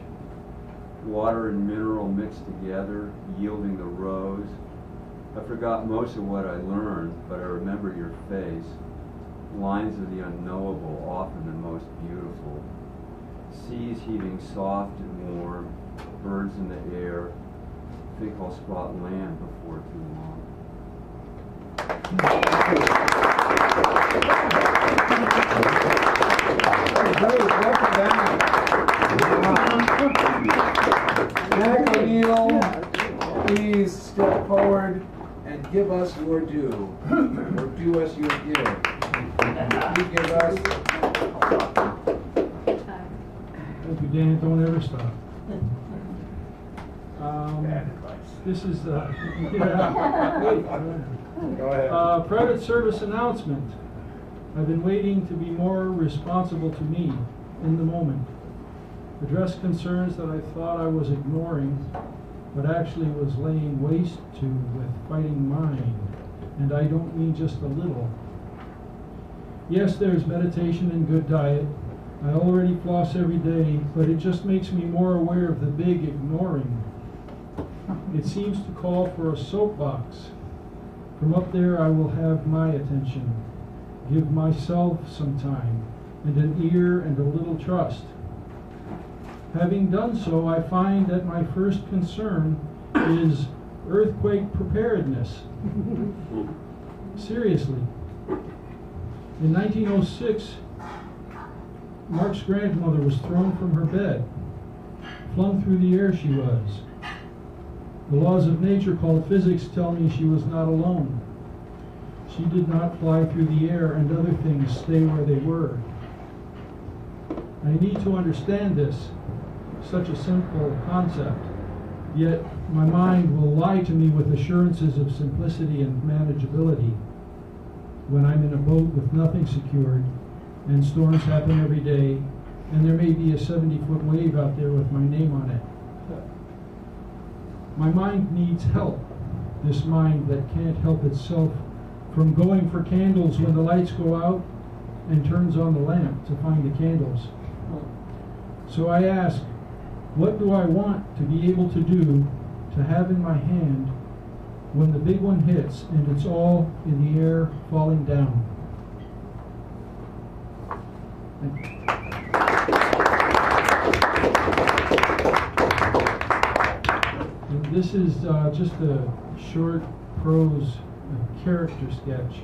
Water and mineral mixed together, yielding the rose. I forgot most of what I learned, but I remember your face. Lines of the unknowable, often the most beautiful. Seas heaving soft and warm, birds in the air. I think I'll spot land before too long. Welcome back. Jack O'Neill, please step forward and give us your due, or do us your give. You give us. Thank you, Dan. Don't ever stop. This is Go ahead. private service announcement. I've been waiting to be more responsible to me in the moment. Address concerns that I thought I was ignoring, but actually was laying waste to with fighting mine. And I don't mean just a little. Yes, there's meditation and good diet. I already floss every day, but it just makes me more aware of the big ignoring. It seems to call for a soapbox. From up there I will have my attention, give myself some time, and an ear and a little trust. Having done so, I find that my first concern is earthquake preparedness. Seriously. In 1906, Mark's grandmother was thrown from her bed. Flung through the air she was. The laws of nature called physics tell me she was not alone. She did not fly through the air and other things stay where they were. I need to understand this, such a simple concept, yet my mind will lie to me with assurances of simplicity and manageability when I'm in a boat with nothing secured, and storms happen every day, and there may be a 70-foot wave out there with my name on it. My mind needs help, this mind that can't help itself from going for candles when the lights go out and turns on the lamp to find the candles. So I ask, what do I want to be able to do, to have in my hand, when the big one hits and it's all in the air falling down? Thank you. And this is just a short prose character sketch.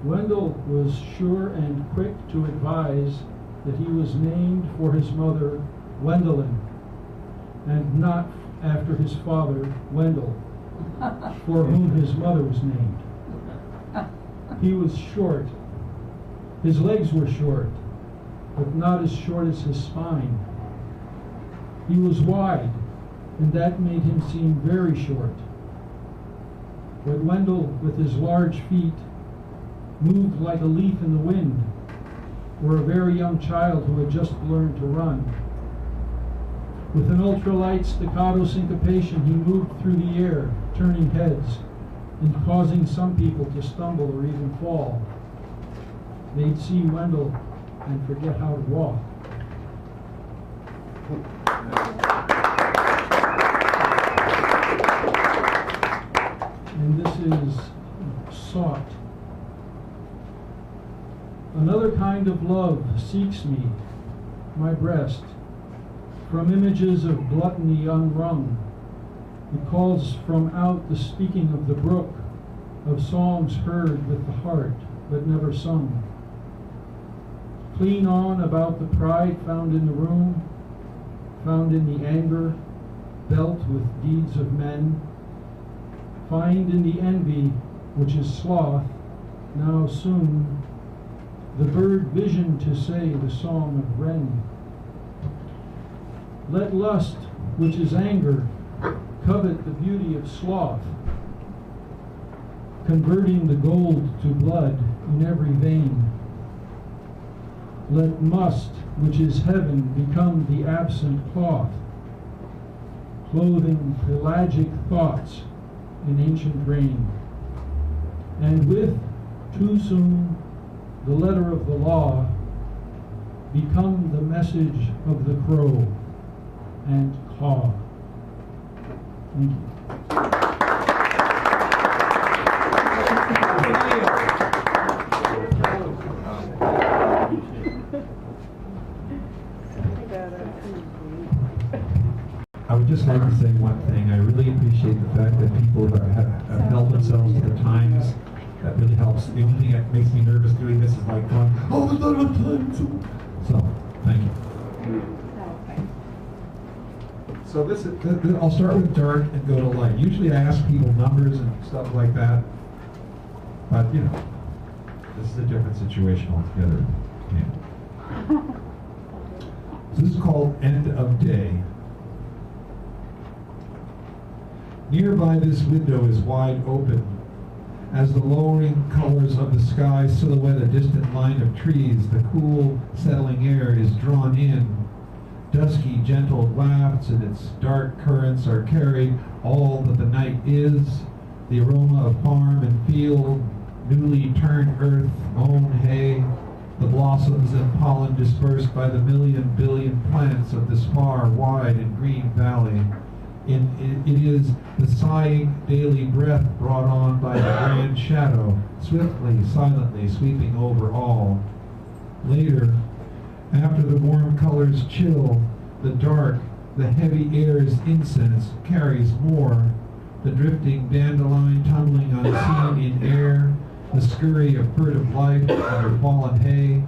Wendell was sure and quick to advise that he was named for his mother, Wendelin, and not after his father, Wendell, for whom his mother was named. He was short. His legs were short, but not as short as his spine. He was wide, and that made him seem very short. But Wendell, with his large feet, moved like a leaf in the wind, or a very young child who had just learned to run. With an ultralight staccato syncopation, he moved through the air, turning heads, and causing some people to stumble or even fall. They'd see Wendell and forget how to walk. And this is sought. Another kind of love seeks me, my breast, from images of gluttony unwrung. It calls from out the speaking of the brook, of songs heard with the heart, but never sung. Clean on about the pride found in the room, found in the anger, belt with deeds of men. Find in the envy, which is sloth, now soon, the bird vision to say the song of wren. Let lust, which is anger, covet the beauty of sloth, converting the gold to blood in every vein. Let must, which is heaven, become the absent cloth, clothing pelagic thoughts in ancient rain. And with, too soon, the letter of the law, become the message of the crow and caw. Thank you. I would just like to say one thing. I really appreciate the fact that people have held themselves to the times. That really helps. The only thing that makes me nervous doing this is like going, oh, there's not enough time. So, thank you. So this is, I'll start with dark and go to light. Usually I ask people numbers and stuff like that, but you know, this is a different situation altogether. Yeah. So this is called End of Day. Nearby this window is wide open. As the lowering colors of the sky silhouette a distant line of trees, the cool, settling air is drawn in. Dusky, gentle wafts and its dark currents are carried all that the night is, the aroma of farm and field, newly turned earth, mown hay, the blossoms and pollen dispersed by the million billion plants of this far, wide and green valley. It is the sighing daily breath brought on by the grand shadow, swiftly, silently sweeping over all. Later, after the warm colors chill, the dark, the heavy air's incense carries more, the drifting dandelion tumbling unseen in air, the scurry of furtive life under fallen hay,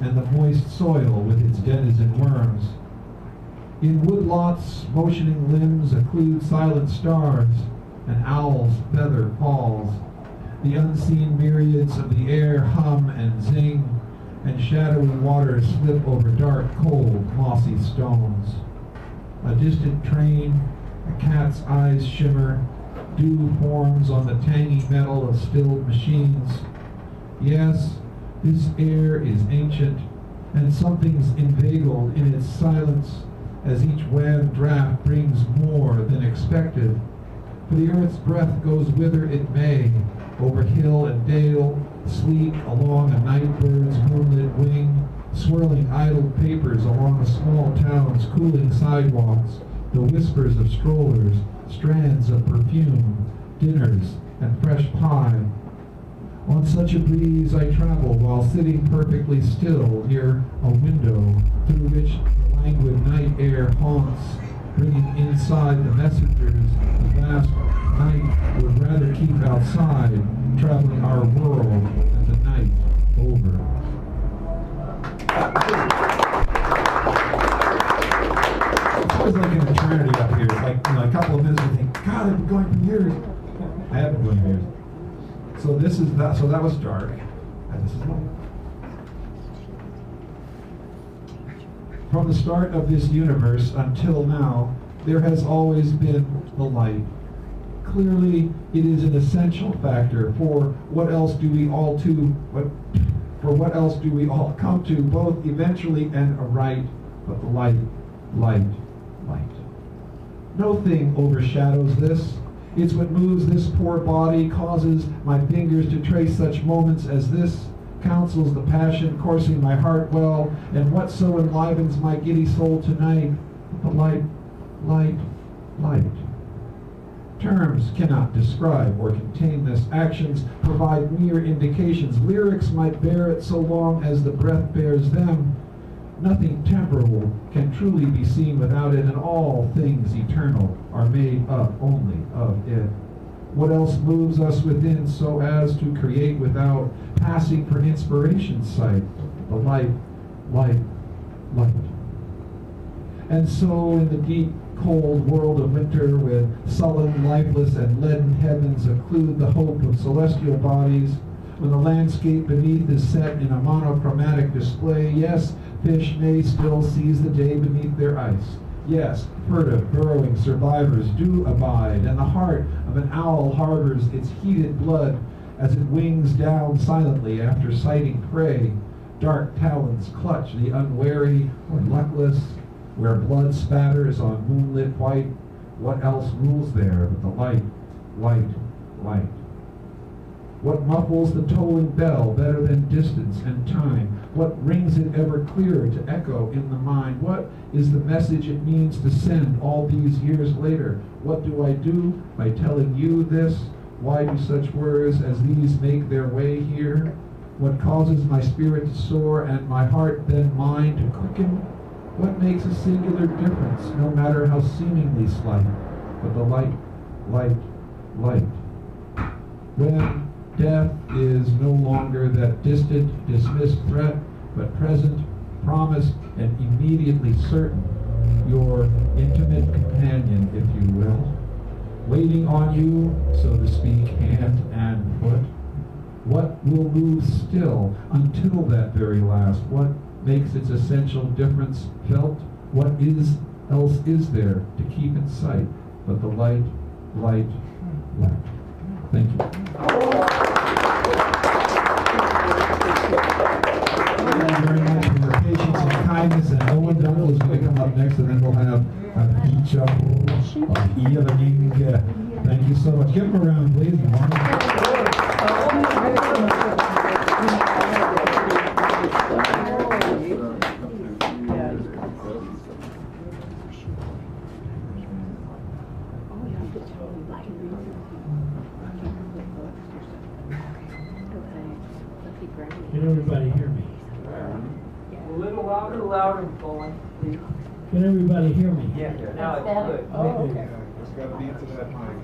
and the moist soil with its denizen worms. In woodlots, motioning limbs occlude silent stars, an owl's feather falls, The unseen myriads of the air hum and zing, and shadowy waters slip over dark, cold, mossy stones. A distant train, a cat's eyes shimmer, dew forms on the tangy metal of stilled machines. Yes, this air is ancient, and something's inveigled in its silence as each wan draft brings more than expected. For the earth's breath goes whither it may, over hill and dale, sleek along a night bird's moonlit wing, swirling idle papers along a small town's cooling sidewalks, the whispers of strollers, strands of perfume, dinners, and fresh pie. On such a breeze I travel while sitting perfectly still near a window through which the languid night air haunts, bringing inside the messengers the vast night would rather keep outside, traveling our world and the night over. It's always like an eternity up here. It's like, a couple of minutes you think, God, I've been going for years. I have been going for years. So this is that. So that was dark, and this is light. From the start of this universe until now, there has always been the light. Clearly, it is an essential factor for what else do we all come to, both eventually and aright, but the light, light, light. No thing overshadows this. It's what moves this poor body, causes my fingers to trace such moments as this, counsels the passion coursing my heart well, and what so enlivens my giddy soul tonight, the light, light, light. Terms cannot describe or contain this. Actions provide mere indications. Lyrics might bear it so long as the breath bears them. Nothing temporal can truly be seen without it, and all things eternal are made up only of it. What else moves us within so as to create without, passing for inspiration's sight? The light, light, light. And so in the deep, cold world of winter, with sullen, lifeless, and leaden heavens occlude the hope of celestial bodies, when the landscape beneath is set in a monochromatic display, yes, fish may still seize the day beneath their ice. Yes, furtive, burrowing survivors do abide, and the heart of an owl harbors its heated blood as it wings down silently after sighting prey. Dark talons clutch the unwary or luckless, where blood spatters on moonlit white. What else rules there but the light, light, light? What muffles the tolling bell better than distance and time? What rings it ever clearer to echo in the mind? What is the message it means to send all these years later? What do I do by telling you this? Why do such words as these make their way here? What causes my spirit to soar and my heart then mine to quicken? What makes a singular difference, no matter how seemingly slight, but the light, light, light? When death is no longer that distant, dismissed threat, but present, promised, and immediately certain, your intimate companion, if you will, waiting on you, so to speak, hand and foot. What will move still until that very last? What makes its essential difference felt? What else is there to keep in sight but the light, light, light? Thank you. Thank you very much for your patience and kindness, and Owen Dunkel is going to come up next, and then we'll have a feature of evening. Thank you so much. Give him a round, please. Can everybody hear me? A little louder, Bowen, please. Can everybody hear me? Yeah, now it's good. Okay. Just got to be into that mic.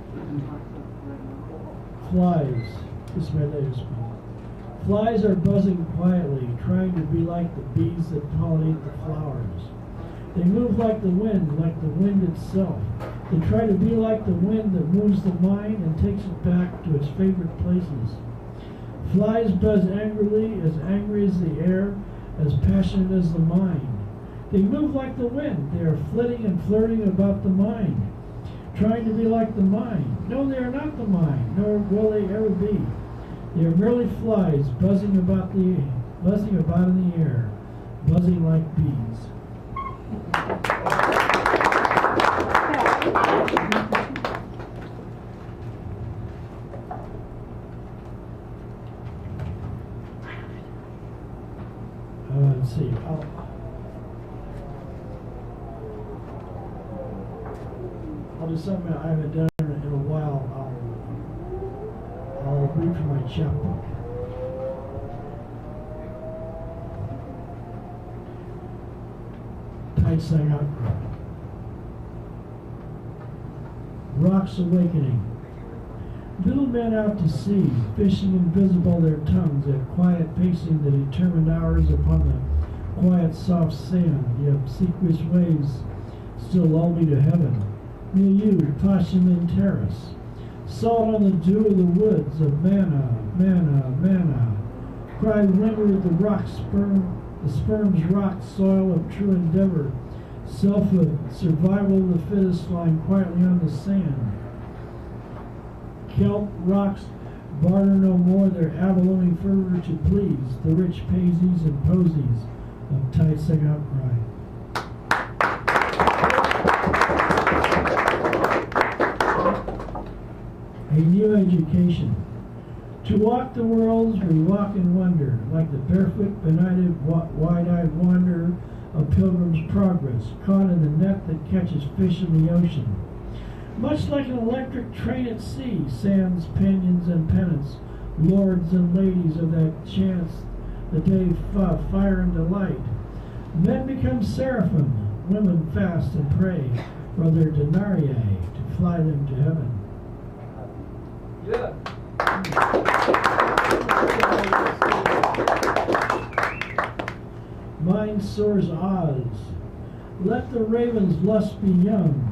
Flies. This is my latest one. Flies are buzzing quietly, trying to be like the bees that pollinate the flowers. They move like the wind itself. They try to be like the wind that moves the mind and takes it back to its favorite places. Flies buzz angrily as the air, as passionate as the mind. They move like the wind. They are flitting and flirting about the mind, trying to be like the mind. No, they are not the mind, nor will they ever be. They are merely flies buzzing about in the air, buzzing like bees. Let's see. I'll do something I haven't done in a while. I'll read from my chapbook. Tight sang outcry. Rocks awakening. Little men out to sea, fishing invisible their tongues at quiet pacing the determined hours upon the quiet soft sand. The obsequious waves still lull me to heaven. Near you, tossing in terrace. Salt on the dew of the woods of manna, manna, manna. Cry windward the sperm's rock soil of true endeavor. Selfhood, survival of the fittest lying quietly on the sand. Kelp rocks barter no more their abalone fervor to please the rich posies and posies of tight sing outcry. A new education. To walk the worlds we walk in wonder, like the barefoot, benighted, wide-eyed wanderer of Pilgrim's Progress, caught in the net that catches fish in the ocean. Much like an electric train at sea, sands, pinions, and pennants, lords and ladies of that chance, the day fire and delight. Men become seraphim, women fast and pray for their denarii to fly them to heaven. Yeah. Mind soars Oz. Let the raven's lust be young.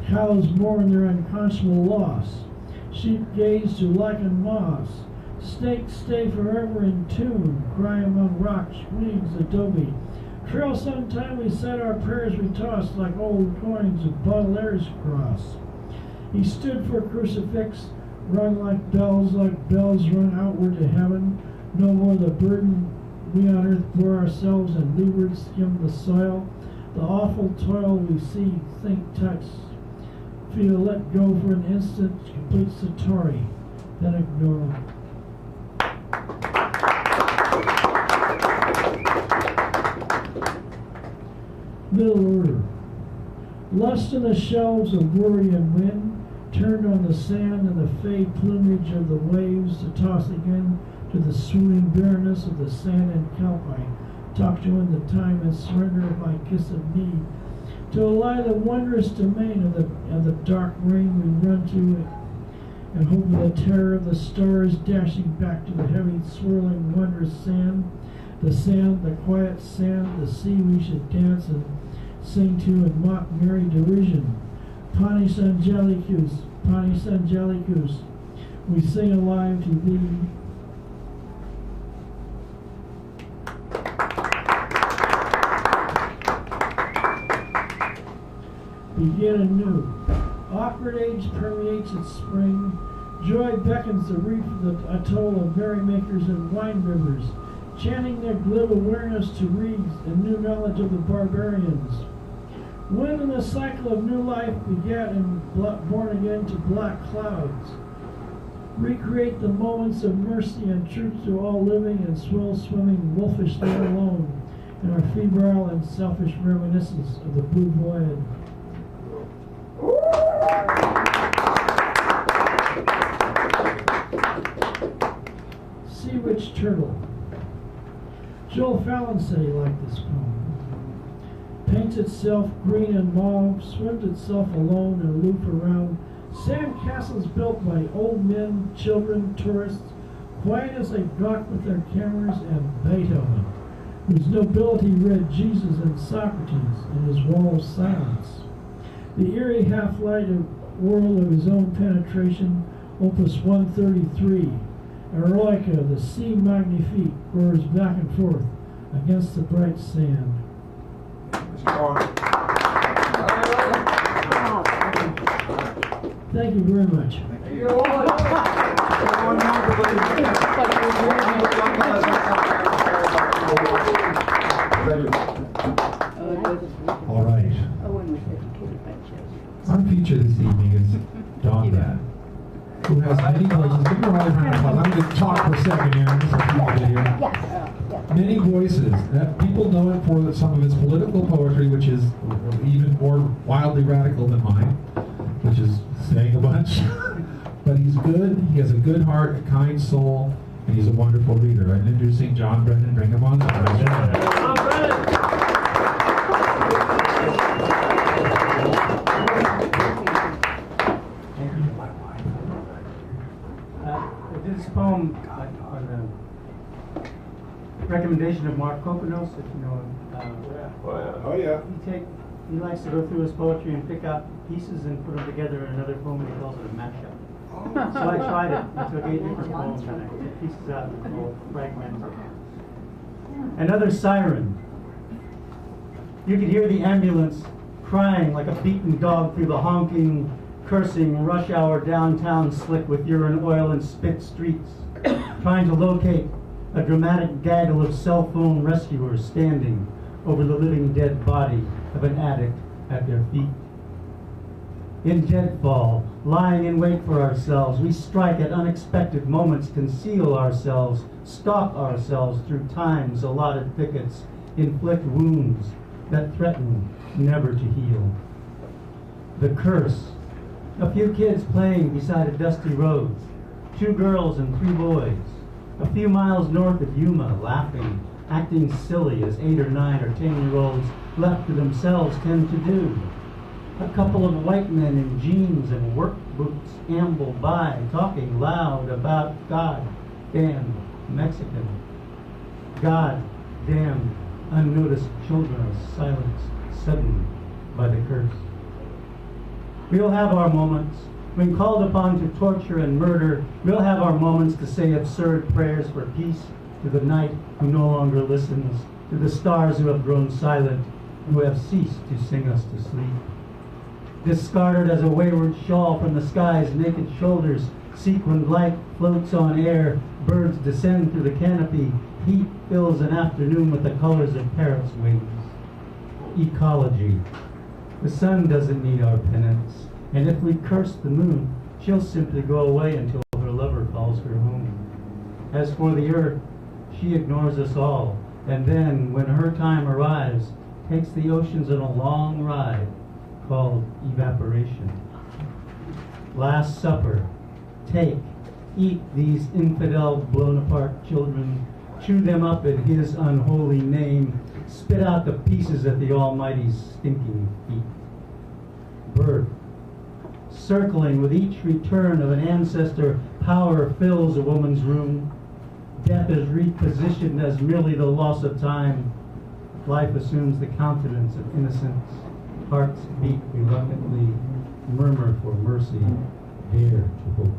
Cows mourn their unconscionable loss. Sheep gaze to lichen moss. Snakes stay forever in tune. Cry among rocks, weeds, adobe. Trail sometime we said our prayers we tossed like old coins of Baudelaire's cross. He stood for a crucifix, rung like bells run outward to heaven. No more the burden we on earth bore ourselves and leeward skimmed the soil. The awful toil we see, think, touch, feel, let go for an instant, complete satori, then ignore. Middle order. Lust in the shelves of worry and wind, turned on the sand and the fade plumage of the waves to toss again to the swooning bareness of the sand and kelp I talk to in the time and surrender of my kiss of need, to ally the wondrous domain of the dark rain we run to and hope of the terror of the stars dashing back to the heavy swirling wondrous sand, the quiet sand, the sea we should dance and sing to in mock merry derision. Panis Angelicus, we sing alive to thee. Begin anew. Awkward age permeates its spring. Joy beckons the reef of the atoll of merrymakers and wine rivers, chanting their glib awareness to reeds and new knowledge of the barbarians. When in the cycle of new life beget and born again to black clouds, recreate the moments of mercy and truth to all living and swell swimming wolfishly alone in our febrile and selfish reminiscence of the blue void. Sea Witch Turtle. Joel Fallon said he liked this poem. Paints itself green and mauve, swims itself alone and aloof around sand castles built by old men, children, tourists, quiet as they gawk with their cameras, and Beethoven, whose nobility read Jesus and Socrates in his wall of silence. The eerie half-light of world of his own penetration, Opus 133. Eroica, the sea magnifique, roars back and forth against the bright sand. Thank you very much. All right. Our feature this evening is Donna, who has many voices. Give her a round of applause. I'm going to talk for a second here. This is a bit here. Many voices. People know him for some of his political poetry, which is even more wildly radical than mine, which is saying a bunch. But he's good. He has a good heart, a kind soul, and he's a wonderful reader. I'm introducing John Brennan. Bring him on up. John Brennan! I did this poem on the recommendation of Mark Kopanos, if you know him. Oh yeah. He likes to go through his poetry and pick out pieces and put them together in another poem, and he calls it a mashup. So I tried it. I took 8 different poems and I took pieces out and called fragments. Another siren. You could hear the ambulance crying like a beaten dog through the honking, cursing rush hour downtown slick with urine, oil, and spit streets, trying to locate a dramatic gaggle of cell phone rescuers standing over the living dead body of an addict at their feet. In deadfall, lying in wait for ourselves, we strike at unexpected moments, conceal ourselves, stalk ourselves through time's allotted thickets, inflict wounds that threaten never to heal. The curse. A few kids playing beside a dusty road, 2 girls and 3 boys, a few miles north of Yuma, laughing, acting silly as 8 or 9 or 10-year-olds left to themselves tend to do. A couple of white men in jeans and work boots amble by, talking loud about God-damned Mexican. God-damned unnoticed children are silenced suddenly by the curse. We'll have our moments. When called upon to torture and murder, we'll have our moments to say absurd prayers for peace to the night who no longer listens, to the stars who have grown silent, who have ceased to sing us to sleep. Discarded as a wayward shawl from the sky's naked shoulders, sequined light floats on air, birds descend through the canopy, heat fills an afternoon with the colors of parrots' wings. Ecology. The sun doesn't need our penance, and if we curse the moon, she'll simply go away until her lover calls her home. As for the earth, she ignores us all, and then, when her time arrives, takes the oceans on a long ride called evaporation. Last Supper. Take, eat these infidel, blown apart children, chew them up in his unholy name, spit out the pieces at the Almighty's stinking feet. Birth. Circling with each return of an ancestor, power fills a woman's room. Death is repositioned as merely the loss of time. Life assumes the countenance of innocence. Hearts beat reluctantly, murmur for mercy, dare to hope.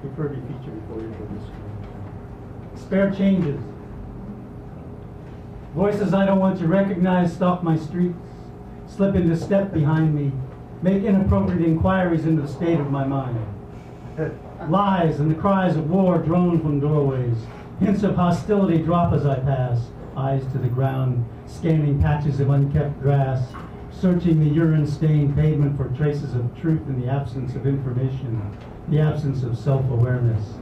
You've heard me feature before you heard this. Spare changes. Voices I don't want to recognize stalk my streets, slip into step behind me, make inappropriate inquiries into the state of my mind. Lies and the cries of war drone from doorways. Hints of hostility drop as I pass, eyes to the ground, scanning patches of unkept grass, searching the urine-stained pavement for traces of truth in the absence of information, the absence of self-awareness.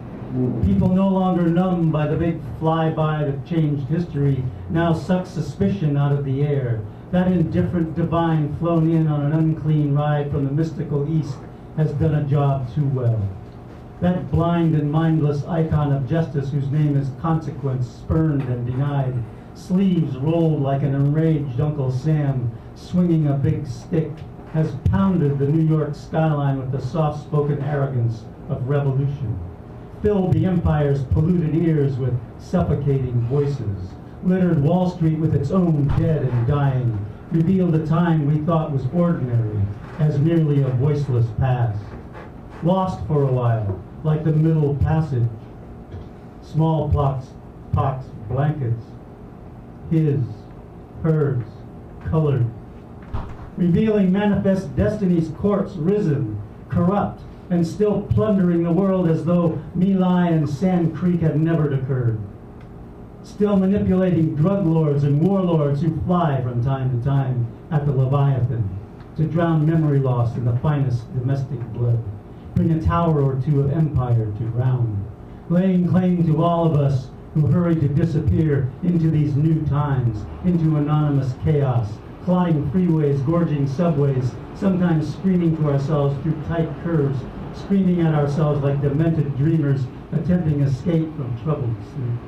People no longer numb by the big flyby that changed history, now suck suspicion out of the air. That indifferent divine flown in on an unclean ride from the mystical east has done a job too well. That blind and mindless icon of justice whose name is consequence, spurned and denied, sleeves rolled like an enraged Uncle Sam, swinging a big stick, has pounded the New York skyline with the soft-spoken arrogance of revolution, filled the empire's polluted ears with suffocating voices, littered Wall Street with its own dead and dying, revealed a time we thought was ordinary as merely a voiceless past. Lost for a while, like the Middle Passage, smallpox, blankets, his, hers, colored, revealing manifest destiny's corpse risen, corrupt, and still plundering the world as though My Lai and Sand Creek had never occurred. Still manipulating drug lords and warlords who fly from time to time at the Leviathan to drown memory loss in the finest domestic blood, bring a tower or two of empire to ground, laying claim to all of us who hurry to disappear into these new times, into anonymous chaos, clotting freeways, gorging subways, sometimes screaming to ourselves through tight curves, screaming at ourselves like demented dreamers attempting escape from troubled sleep.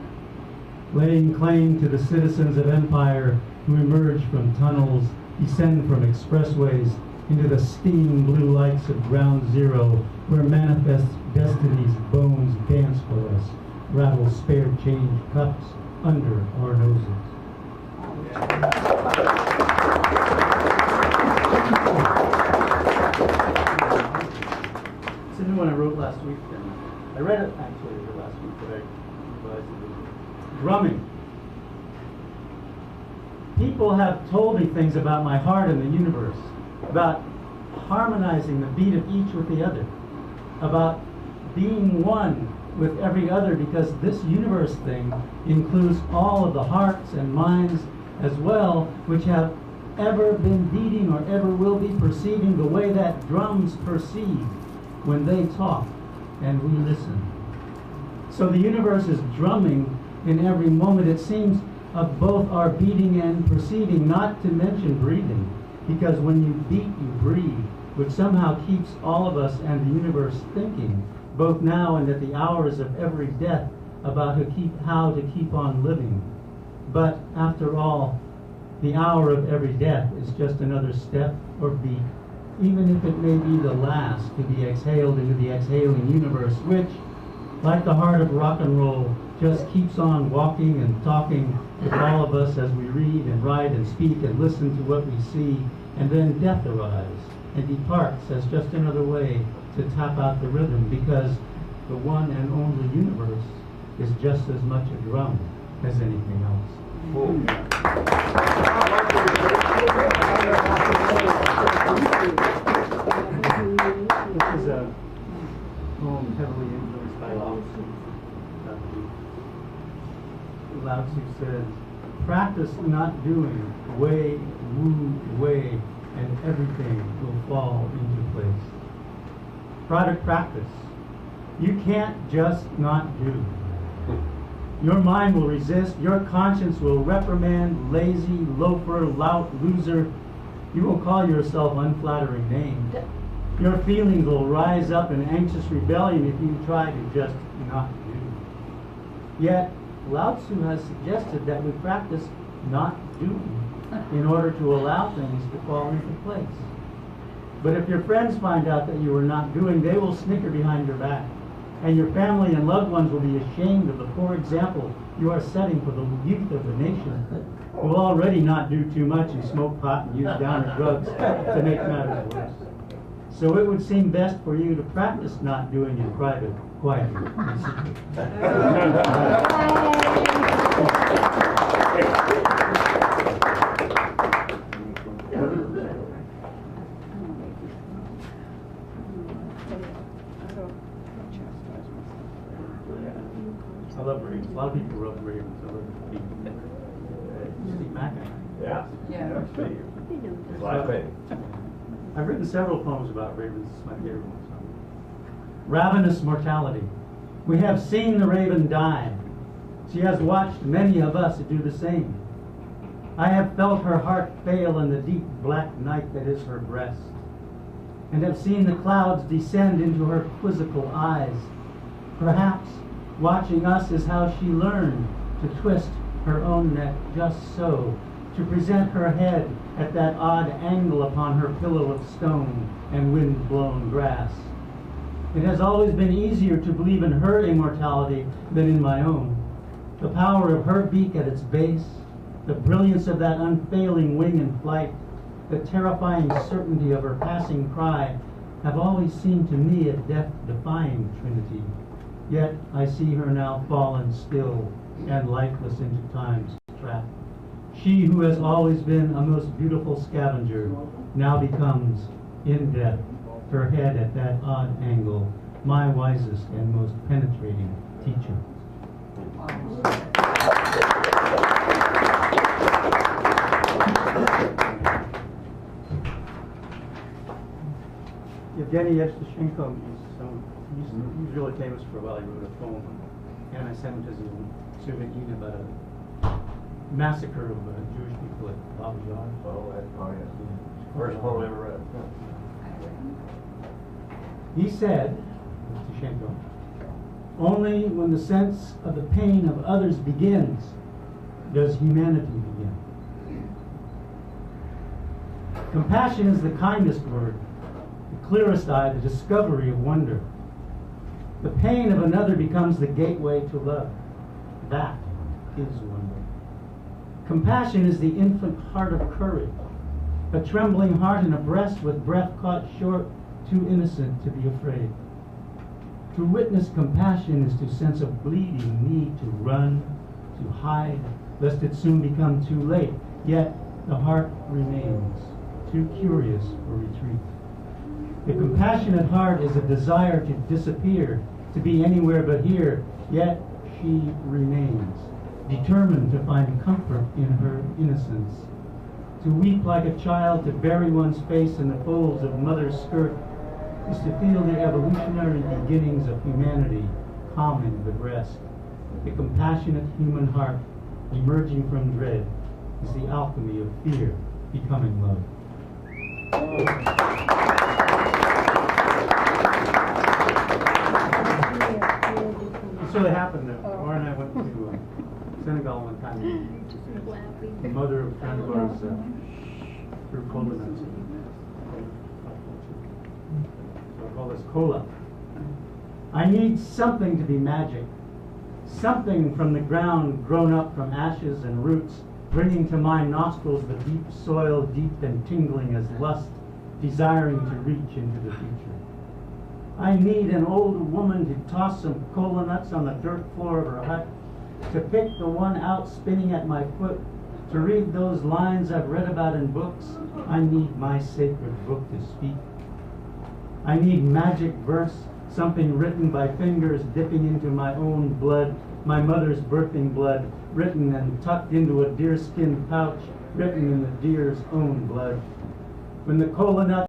Laying claim to the citizens of empire who emerge from tunnels, descend from expressways into the steaming blue lights of ground zero, where manifest destiny's bones dance for us, rattle spare change cups under our noses. It's a new one I wrote last week, and I read it actually last week, but I realized it was drumming. People have told me things about my heart and the universe, about harmonizing the beat of each with the other, about being one with every other, because this universe thing includes all of the hearts and minds as well, which have ever been beating or ever will be perceiving the way that drums perceive when they talk and we listen. So the universe is drumming in every moment, it seems, of both our beating and perceiving, not to mention breathing, because when you beat, you breathe, which somehow keeps all of us and the universe thinking, both now and at the hours of every death, about how to keep on living. But after all, the hour of every death is just another step or beat, even if it may be the last to be exhaled into the exhaling universe, which, like the heart of rock and roll, just keeps on walking and talking with all of us as we read and write and speak and listen to what we see, and then death arrives and departs as just another way to tap out the rhythm, because the one and only universe is just as much a drum as anything else. This is a poem heavily influenced by Lao Tzu. Lao Tzu said, "Practice not doing, way, woo, way, and everything will fall into place." Private practice. You can't just not do. Your mind will resist, your conscience will reprimand, lazy, loafer, lout, loser. You will call yourself unflattering names. Your feelings will rise up in anxious rebellion if you try to just not do. Yet, Lao Tzu has suggested that we practice not doing in order to allow things to fall into place. But if your friends find out that you are not doing, they will snicker behind your back. And your family and loved ones will be ashamed of the poor example you are setting for the youth of the nation, who will already not do too much and smoke pot and use downer drugs to make matters worse. So it would seem best for you to practice not doing in private, quietly, in secret. I love ravens. A lot of people love ravens. I love Steve Mack. Yeah. Yeah. It's like me. I've written several poems about ravens. It's my favorite one. Ravenous mortality. We have seen the raven die. She has watched many of us do the same. I have felt her heart fail in the deep black night that is her breast, and have seen the clouds descend into her quizzical eyes. Perhaps watching us is how she learned to twist her own neck just so, to present her head at that odd angle upon her pillow of stone and wind-blown grass. It has always been easier to believe in her immortality than in my own. The power of her beak at its base, the brilliance of that unfailing wing in flight, the terrifying certainty of her passing cry have always seemed to me a death-defying trinity. Yet I see her now fallen still and lifeless into time's trap. She who has always been a most beautiful scavenger now becomes, in death, her head at that odd angle, my wisest and most penetrating teacher. Evgeny Yevtushenko he's really famous for a while. He wrote a poem on anti-Semitism, Soviet Union, about a massacre of Jewish people at Babajar. Oh, yes. First poem I ever read. He said, Yevtushenko, only when the sense of the pain of others begins does humanity begin. Compassion is the kindest word, the clearest eye, the discovery of wonder. The pain of another becomes the gateway to love. That is wonder. Compassion is the infant heart of courage, a trembling heart in a breast with breath caught short, too innocent to be afraid. To witness compassion is to sense a bleeding need to run, to hide, lest it soon become too late. Yet the heart remains, too curious for retreat. The compassionate heart is a desire to disappear, to be anywhere but here, yet she remains, determined to find comfort in her innocence. To weep like a child, to bury one's face in the folds of mother's skirt, is to feel the evolutionary beginnings of humanity calming the breast. The compassionate human heart, emerging from dread, is the alchemy of fear becoming love. This really happened. Laura and I went to Senegal one time. The mother of friend of ours threw cola nuts. So I call this cola. I need something to be magic. Something from the ground grown up from ashes and roots, bringing to my nostrils the deep soil, deep and tingling as lust, desiring to reach into the future. I need an old woman to toss some cola nuts on the dirt floor of her hut, to pick the one out spinning at my foot, to read those lines I've read about in books. I need my sacred book to speak. I need magic verse, something written by fingers dipping into my own blood, my mother's birthing blood, written and tucked into a deerskin pouch, written in the deer's own blood. When the cola nut